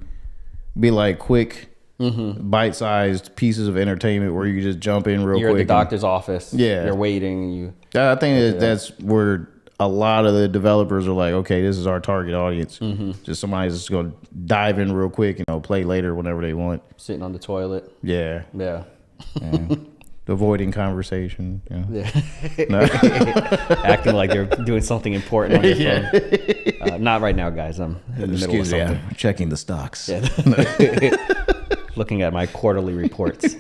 be like quick, bite-sized pieces of entertainment where you just jump in real You're quick. at the doctor's office. Yeah. You're waiting. And you. I think that's where a lot of the developers are like, okay, this is our target audience. Just somebody's just going to dive in real quick and play later whenever they want. Sitting on the toilet. Yeah. Yeah. Yeah. Avoiding conversation. Yeah. Acting like they're doing something important on their phone. Not right now, guys. I'm in the middle of Excuse me, something. I'm checking the stocks. Yeah. Looking at my quarterly reports.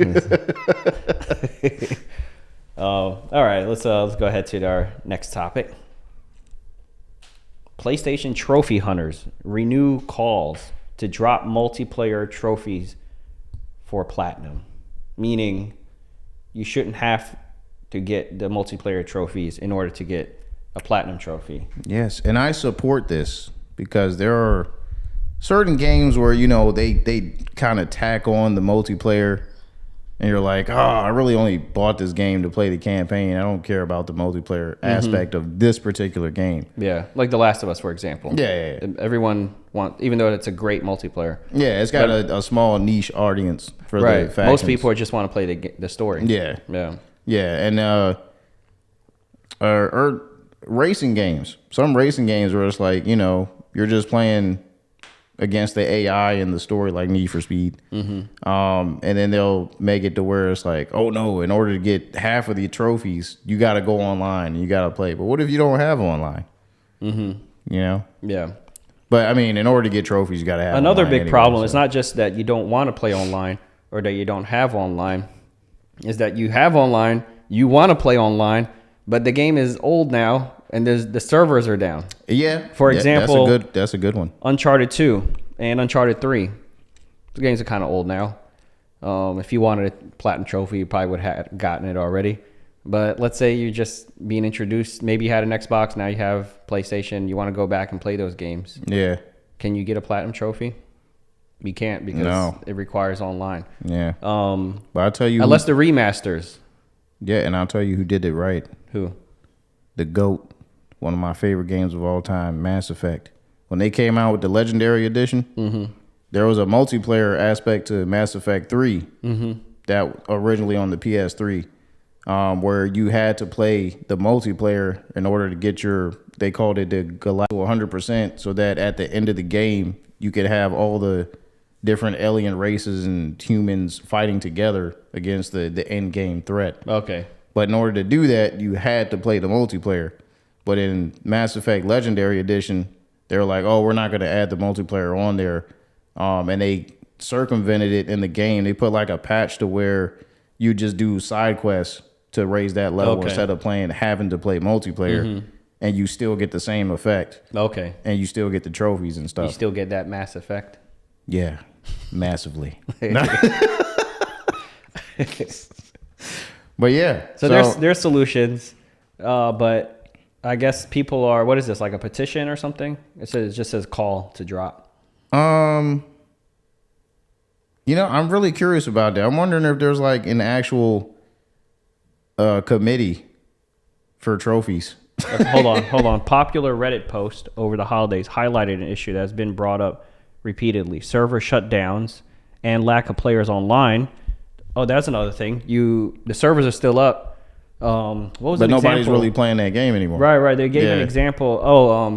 All right, let's go ahead to our next topic. PlayStation Trophy Hunters renew calls to drop multiplayer trophies for platinum, meaning you shouldn't have to get the multiplayer trophies in order to get a platinum trophy. Yes, and I support this because there are certain games where they kind of tack on the multiplayer, and you're like, oh, I really only bought this game to play the campaign. I don't care about the multiplayer aspect of this particular game. Yeah, like The Last of Us, for example. Yeah. Everyone even though it's a great multiplayer. Yeah, it's got a small niche audience for the factions. Most people just want to play the story. Yeah. Yeah. Yeah, and or racing games. Some racing games where it's like, you're just playing against the AI in the story, like Need for Speed. And then they'll make it to where it's like, oh no, in order to get half of the trophies, you got to go online and you got to play. But what if you don't have online? Yeah. But I mean, in order to get trophies, you got to have Another online big anyway, problem so. is not just that you don't want to play online or that you don't have online, is that you have online, you want to play online, but the game is old now and the servers are down. Yeah. For example, that's a good one. Uncharted 2 and Uncharted 3. The games are kind of old now. If you wanted a platinum trophy, you probably would have gotten it already. But let's say you're just being introduced. Maybe you had an Xbox, now you have PlayStation. You want to go back and play those games. Yeah. Can you get a platinum trophy? You can't because it requires online. Yeah. But I'll tell you, Unless the remasters. yeah, and I'll tell you who did it right. Who? The GOAT, one of my favorite games of all time, Mass Effect. When they came out with the Legendary Edition, there was a multiplayer aspect to Mass Effect 3 that originally on the PS3, where you had to play the multiplayer in order to get they called it the Galactic 100%, so that at the end of the game, you could have all the different alien races and humans fighting together against the end game threat. Okay. But in order to do that, you had to play the multiplayer. But in Mass Effect Legendary Edition, they were like, oh, we're not going to add the multiplayer on there. And they circumvented it in the game. They put like a patch to where you just do side quests to raise that level instead of having to play multiplayer. And you still get the same effect. Okay. And you still get the trophies and stuff. You still get that Mass Effect? Yeah, massively. But yeah. So there's solutions, but I guess people are, what is this, like a petition or something? It just says call to drop. I'm really curious about that. I'm wondering if there's like an actual committee for trophies. Hold on. Popular Reddit post over the holidays highlighted an issue that's been brought up repeatedly: server shutdowns and lack of players online. Oh, that's another thing. The servers are still up. What was but an nobody's example? really playing that game anymore. Right. They gave an example.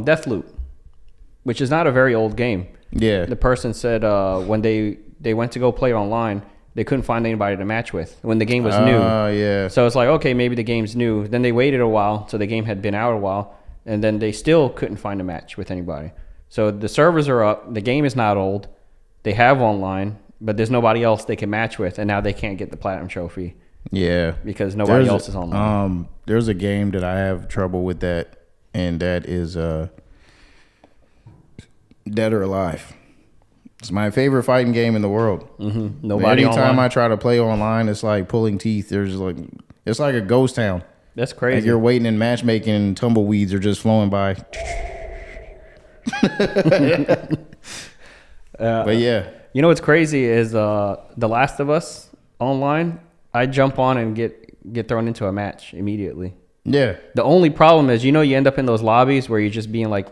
Deathloop. which is not a very old game. Yeah. The person said when they went to go play online, they couldn't find anybody to match with when the game was new. Yeah. So it's like, okay, maybe the game's new. Then they waited a while, so the game had been out a while, and then they still couldn't find a match with anybody. So the servers are up. The game is not old. They have online, but there's nobody else they can match with, and now they can't get the platinum trophy Yeah. because nobody else is online. There's a game that I have trouble with that, and that is Dead or Alive. It's my favorite fighting game in the world. Mm-hmm. Nobody Anytime online. I try to play online, it's like pulling teeth. It's like a ghost town. That's Like crazy. you're waiting in matchmaking, and tumbleweeds are just flowing by. But yeah, You know what's crazy is The Last of Us online. I jump on and get thrown into a match immediately. yeah, The only problem is, you end up in those lobbies where you're just being like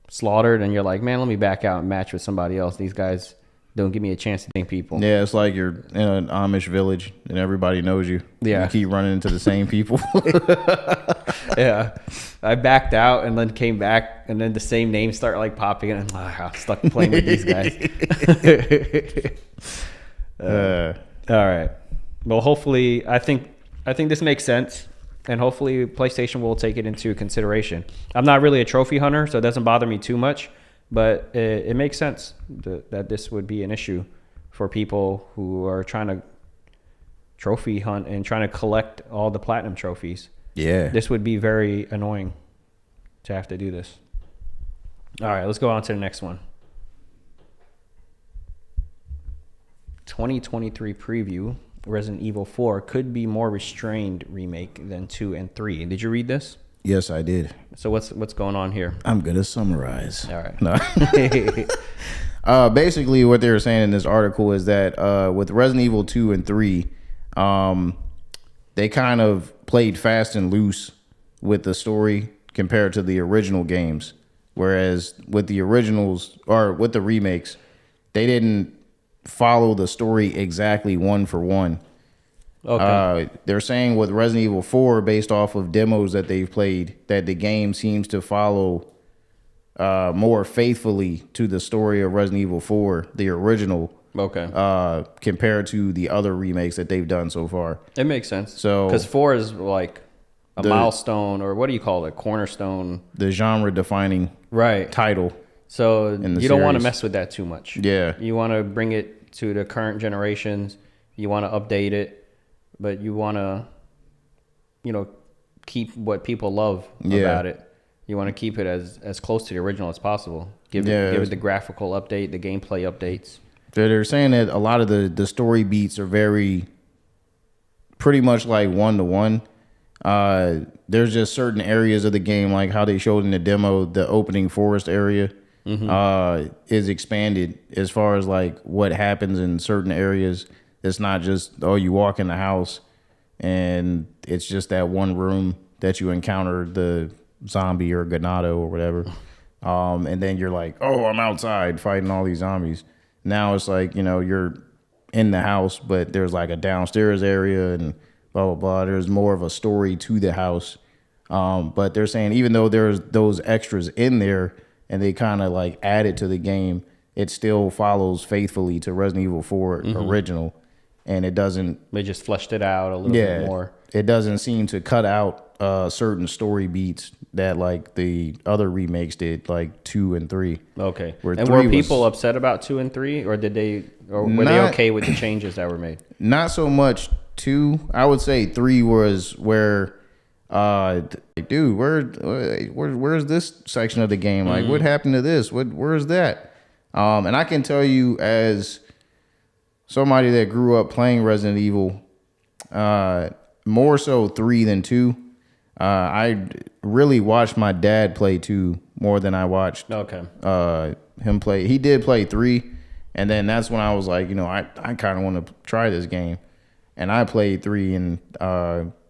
slaughtered, and you're like, man, let me back out and match with somebody else. These guys don't give me a chance to think people. yeah. It's like you're in an Amish village, and everybody knows you. Yeah. You keep running into the same people. Yeah, I backed out and then came back, and then the same names start like popping, and I'm stuck playing with these guys. All right. Well, hopefully, I think this makes sense, and hopefully PlayStation will take it into consideration. I'm not really a trophy hunter, so it doesn't bother me too much, but it makes sense that this would be an issue for people who are trying to trophy hunt and trying to collect all the platinum trophies. Yeah. This would be very annoying to have to do this. All right, let's go on to the next one. 2023 preview. Resident Evil 4 could be more restrained remake than 2 and 3. Did you read this? Yes, I did. So what's going on here? I'm gonna summarize. All right. No. Basically, what they were saying in this article is that with Resident Evil 2 and 3, they kind of played fast and loose with the story compared to the original games. Whereas with the originals, or with the remakes, they didn't follow the story exactly one for one. Okay. They're saying with Resident Evil 4, based off of demos that they've played, that the game seems to follow more faithfully to the story of Resident Evil 4, the original, Okay. compared to the other remakes that they've done so far. It makes sense. So- because 4 is like a The- milestone, or what do you call it? Cornerstone. The genre-defining Right. title. So the you don't want to series. mess with that too much. Yeah. You want to bring it to the current generations. You want to update it, but you want to, keep what people love Yeah. about it. You want to keep it as close to the original as possible. Give Yeah. it the graphical update, the gameplay updates. They're saying that a lot of the story beats are pretty much like one-to-one. There's just certain areas of the game, like how they showed in the demo, the opening forest area is expanded as far as like what happens in certain areas. It's not just, you walk in the house and it's just that one room that you encounter the zombie or Ganado or whatever. And then you're like, I'm outside fighting all these zombies. Now it's like, you're in the house, but there's like a downstairs area and blah, blah, blah. There's more of a story to the house. But they're saying even though there's those extras in there and they kind of like added to the game, it still follows faithfully to Resident Evil 4 original. And it doesn't, They just fleshed it out a little bit more. it doesn't seem to cut out certain story beats that like the other remakes did, like 2 and 3. Okay. Where And 3 were was- people upset about 2 and 3, or were they Not- okay with the changes that were made? Not so much 2. I would say 3 was where, dude, where's this section of the game? Like, what happened to this? Where's that? And I can tell you, as somebody that grew up playing Resident Evil, more so 3 than 2. I really watched my dad play 2 more than I watched Okay. him play. He did play 3, and then that's when I was like, I kind of want to try this game, and I played 3, and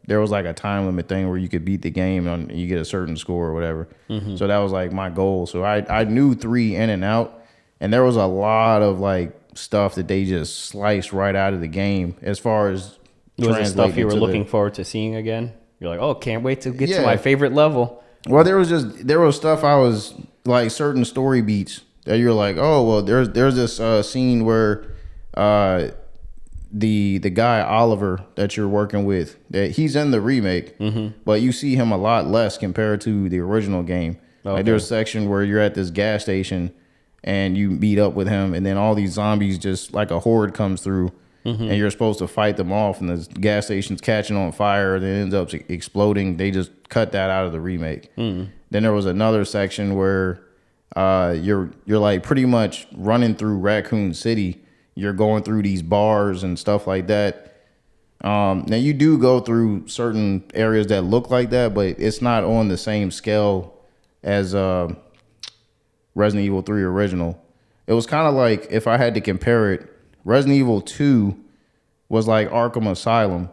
there was like a time limit thing where you could beat the game and you get a certain score or whatever. So that was like my goal. So I knew 3 in and out, and there was a lot of like stuff that they just sliced right out of the game as far as Was it stuff translating you were to looking forward to seeing again? You're like, can't wait to get to Yeah. my favorite level. Well, there was stuff I was like certain story beats that you're like, oh well, there's this scene where the guy Oliver that you're working with, that he's in the remake, but you see him a lot less compared to the original game. Okay. Like there's a section where you're at this gas station and you meet up with him, and then all these zombies, just like a horde, comes through. And you're supposed to fight them off, and the gas station's catching on fire, then it ends up exploding. They just cut that out of the remake. Then there was another section where you're like pretty much running through Raccoon City. You're going through these bars and stuff like that. Now you do go through certain areas that look like that, but it's not on the same scale as Resident Evil 3 original. It was kind of like, if I had to compare it, Resident Evil 2 was like Arkham Asylum,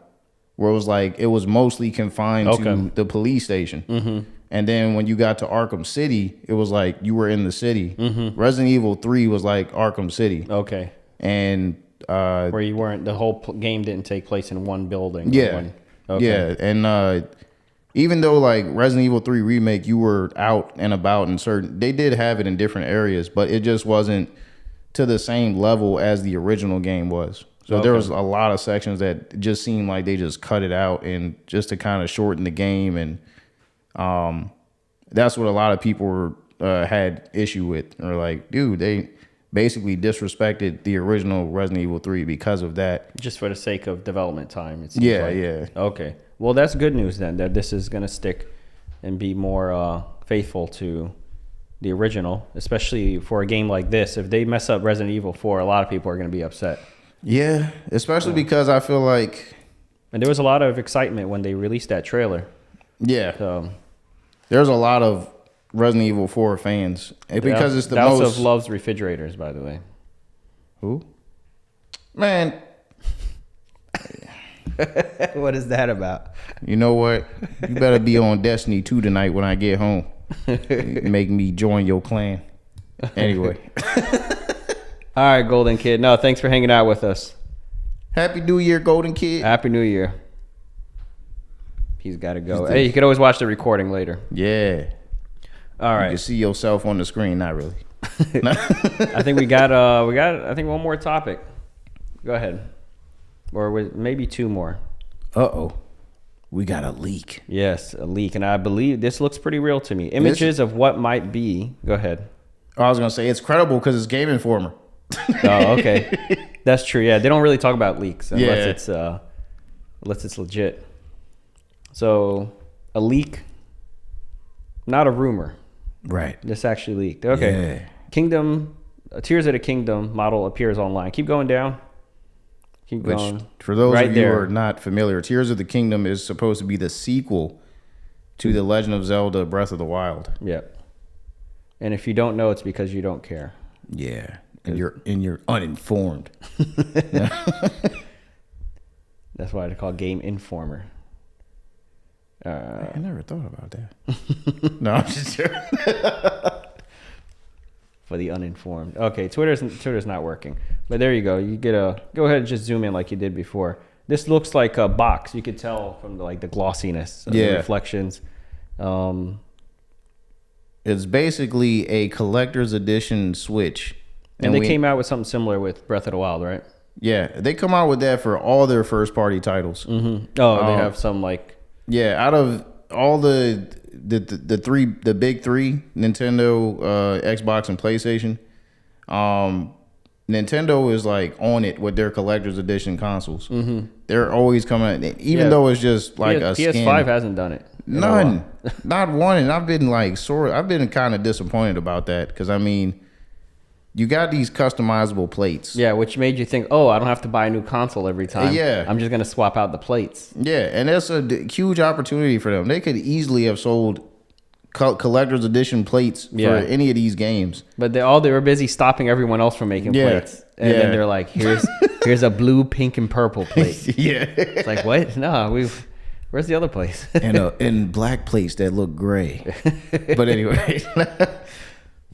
where it was like it was mostly confined to the police station. And then when you got to Arkham City, it was like you were in the city. Resident Evil 3 was like Arkham City. Okay. And Where you weren't, the whole game didn't take place in one building. or yeah. one- okay. Yeah. And even though like Resident Evil 3 Remake, you were out and about in certain, they did have it in different areas, but it just wasn't to the same level as the original game was. So there was a lot of sections that just seemed like they just cut it out, and just to kind of shorten the game. And that's what a lot of people were, had issue with. Or like, dude, they basically disrespected the original Resident Evil 3 because of that. Just for the sake of development time. It seems Yeah, like. yeah. Okay. Well, that's good news then, that this is going to stick and be more faithful to the original, especially for a game like this. If they mess up Resident Evil 4, a lot of people are going to be upset. Yeah, especially because I feel like, And there was a lot of excitement when they released that trailer. yeah, So, there's a lot of Resident Evil 4 fans. Because it's the Dallas most... of loves refrigerators, by the way. Who? Man, What is that about? you know what? You better be on Destiny 2 tonight when I get home. Make me join your clan. Anyway. All right, Golden Kid. No, thanks for hanging out with us. Happy New Year, Golden Kid. Happy New Year. He's got to go. Hey, you could always watch the recording later. Yeah. All You right. can see yourself on the screen. Not really. I think we got I think one more topic. Go ahead. Or maybe two more. Uh-oh. We got a leak. Yes, a leak. And I believe this looks pretty real to me. Images of what might be. Go ahead. I was going to say it's credible because it's Game Informer. Oh, okay. That's true. Yeah, they don't really talk about leaks unless Yeah. it's legit. So, a leak, not a rumor. Right. This actually leaked. Okay. Yeah. Kingdom, Tears of the Kingdom model appears online. Keep going down. Keep Which, going. for those Right of you who there. are not familiar, Tears of the Kingdom is supposed to be the sequel to The Legend of Zelda Breath of the Wild. Yep. And if you don't know, it's because you don't care. Yeah. And you're uninformed. That's why they call Game Informer. I never thought about that. No, I'm just joking. For the uninformed. Okay, Twitter's not working. But there you go. You get go ahead and just zoom in like you did before. This looks like a box. You could tell from the glossiness of the Yeah. reflections. It's basically a collector's edition Switch. And they came out with something similar with Breath of the Wild, right? Yeah, they come out with that for all their first party titles. Mm-hmm. Oh, they have some like... Yeah, out of all the big three, Nintendo, Xbox, and PlayStation, Nintendo is like on it with their collector's edition consoles. Mm-hmm. They're always coming, even though it's just like a PS5 skin. hasn't done it. in a None, while. not one. And I've been like I've been kind of disappointed about that because I mean, you got these customizable plates. Yeah, which made you think, oh, I don't have to buy a new console every time. Yeah. I'm just going to swap out the plates. Yeah, and that's a huge opportunity for them. They could easily have sold collector's edition plates Yeah. for any of these games. But they were busy stopping everyone else from making Yeah. plates. And Yeah. then they're like, here's a blue, pink, and purple plate. Yeah, It's like, what? No, where's the other place? and black plates that look gray. But anyway,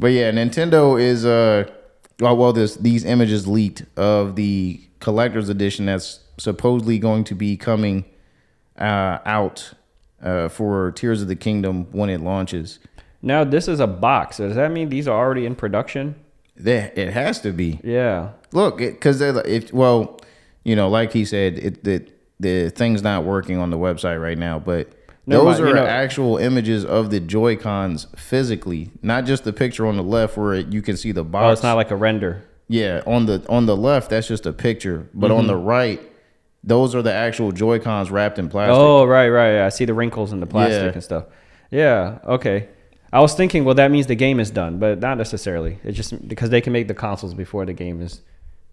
but yeah, Nintendo is these images leaked of the collector's edition that's supposedly going to be coming out for Tears of the Kingdom when it launches. Now this is a box. Does that mean these are already in production? It has to be. Yeah. Look, because like he said, the thing's not working on the website right now, but Never those mind, are actual images of the Joy-Cons physically, not just the picture on the left where you can see the box. Oh, it's not like a render. Yeah, on the left, that's just a picture, but on the right, those are the actual Joy-Cons wrapped in plastic. Oh, right. I see the wrinkles in the plastic Yeah. and stuff. Yeah, okay. I was thinking, well, that means the game is done, but not necessarily. It's just because they can make the consoles before the game is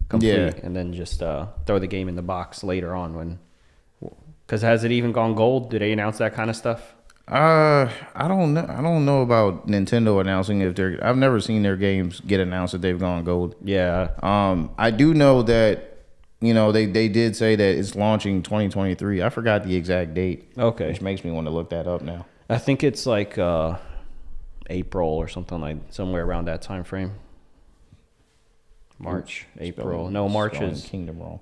complete, Yeah. and then just throw the game in the box later on when. Because has it even gone gold? Do they announce that kind of stuff? I don't know. I don't know about Nintendo announcing if they're. I've never seen their games get announced that they've gone gold. Yeah. I do know that, they did say that it's launching 2023. I forgot the exact date. Okay. Which makes me want to look that up now. I think it's like April or something, like somewhere around that time frame. March, April. No, March Spelling is Kingdom wrong.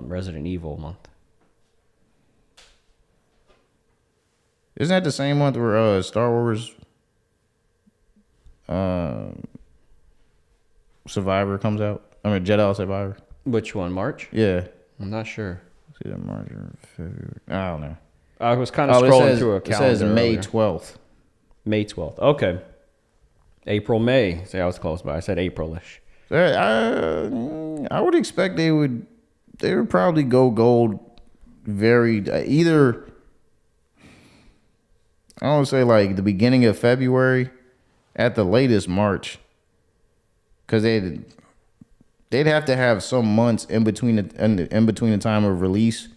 Resident Evil month. Isn't that the same month where Star Wars Survivor comes out? I mean, Jedi Survivor. Which one? March? Yeah. I'm not sure. Is it March or February? I don't know. I was kind of scrolling through a it calendar. says May earlier. 12th. May 12th. Okay. April, May. See, I was close, but I said April-ish. I would expect they would probably go gold either, I don't say like the beginning of February, at the latest March, because they'd have to have some months in between the time of release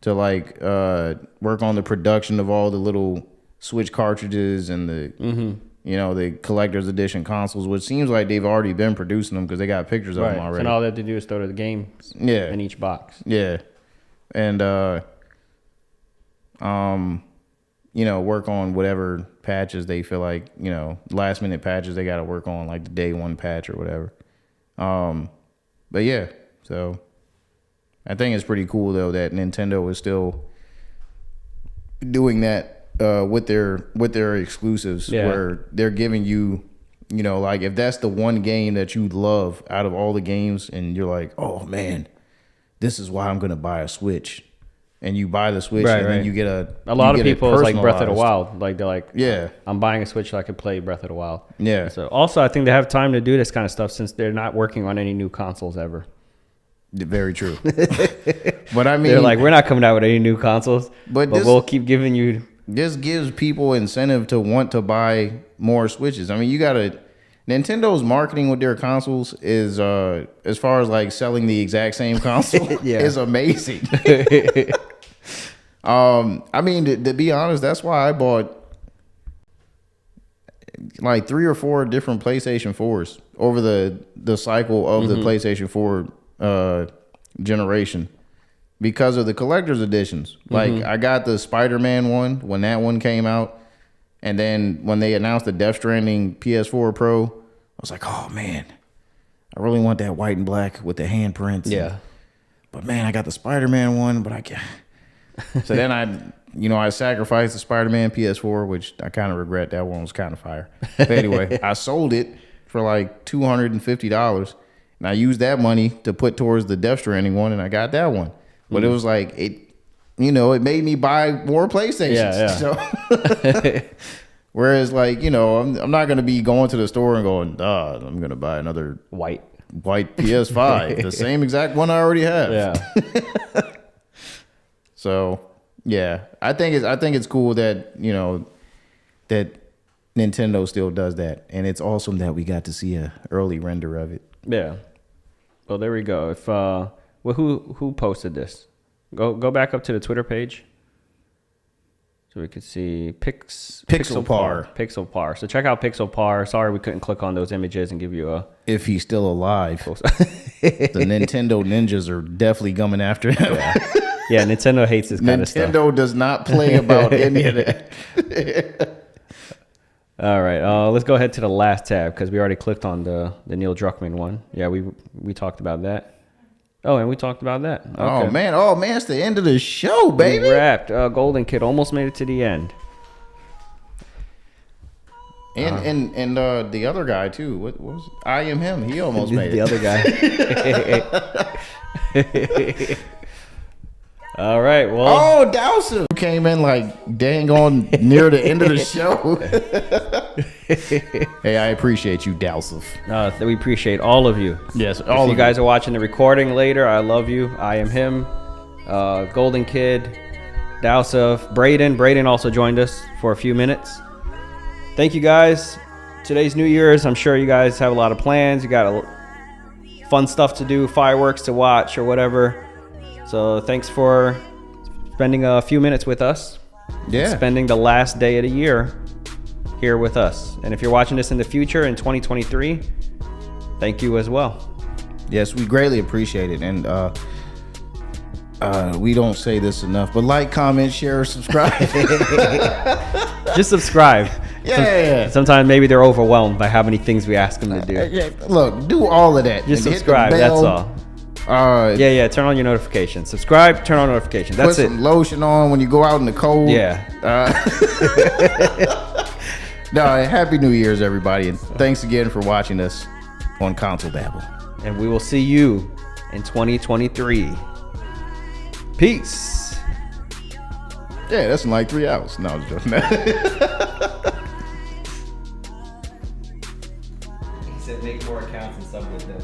to like work on the production of all the little Switch cartridges and the the collector's edition consoles, which seems like they've already been producing them because they got pictures of them already. And all they have to do is throw the games in each box. Yeah. And work on whatever patches they feel like, last minute patches they got to work on, like the day one patch or whatever. But yeah, so I think it's pretty cool though that Nintendo is still doing that with their exclusives, where they're giving you, like if that's the one game that you love out of all the games, and you're like, oh man, this is why I'm gonna buy a Switch. And you buy the Switch, and then you get a lot of people it's like Breath of the Wild. Like they're like, yeah, I'm buying a Switch so I can play Breath of the Wild. Yeah. So also, I think they have time to do this kind of stuff since they're not working on any new consoles ever. Very true. But I mean, they're like, we're not coming out with any new consoles, but we'll keep giving you. This gives people incentive to want to buy more Switches. I mean, Nintendo's marketing with their consoles is, as far as like selling the exact same console, is amazing. I mean, to be honest, that's why I bought like 3 or 4 different PlayStation 4s over the cycle of the PlayStation 4 generation, because of the collector's editions. Like I got the Spider-Man one when that one came out, and then when they announced the Death Stranding PS4 Pro, I was like, oh man, I really want that white and black with the handprints. Yeah. But man, I got the Spider-Man one, but I can't. So then I sacrificed the Spider-Man PS4, which I kind of regret. That one was kind of fire. But anyway, I sold it for like $250, and I used that money to put towards the Death Stranding one, and I got that one. But it was like it made me buy more PlayStations. Yeah. So, whereas like I'm not gonna be going to the store and going, I'm gonna buy another White PS5, the same exact one I already have. Yeah. So yeah, I think it's cool that that Nintendo still does that, and it's awesome that we got to see a early render of it. Yeah. Well, there we go. If who posted this? Go back up to the Twitter page, so we could see Pixelpar. So check out Pixelpar. Sorry we couldn't click on those images and give you a. If he's still alive, the Nintendo ninjas are definitely coming after him. Yeah, Nintendo hates this kind of stuff. Nintendo does not play about any of that. All right, let's go ahead to the last tab because we already clicked on the Neil Druckmann one. Yeah, we talked about that. Oh, and we talked about that. Oh man, it's the end of the show, baby. We wrapped. Golden Kid almost made it to the end. And the other guy too. What was it? I Am Him? He almost made The it. other guy. All right. Well. Oh, Dowser came in like dang on near the end of the show. Hey, I appreciate you, Dowser. We appreciate all of you. Yes, If all you of guys are watching the recording later, I love you. I Am Him. Golden Kid. Dowsuf. Braden also joined us for a few minutes. Thank you guys. Today's New Year's. I'm sure you guys have a lot of plans. You got fun stuff to do, fireworks to watch or whatever. So thanks for spending a few minutes with us. Yeah. Spending the last day of the year here with us. And if you're watching this in the future in 2023, thank you as well. Yes, we greatly appreciate it. And we don't say this enough, but like, comment, share, subscribe. Just subscribe. Yeah. Sometimes maybe they're overwhelmed by how many things we ask them to do. Look, do all of that. Just And hit the subscribe. That's bell. all. Yeah. Turn on your notifications. Subscribe. Turn on notifications. Put That's it. some lotion on when you go out in the cold. Yeah. No, Happy New Year's, everybody, and thanks again for watching us on Console Babble. And we will see you in 2023. Peace. Yeah, that's in like 3 hours. No, I was joking. He said make more accounts and sub with them.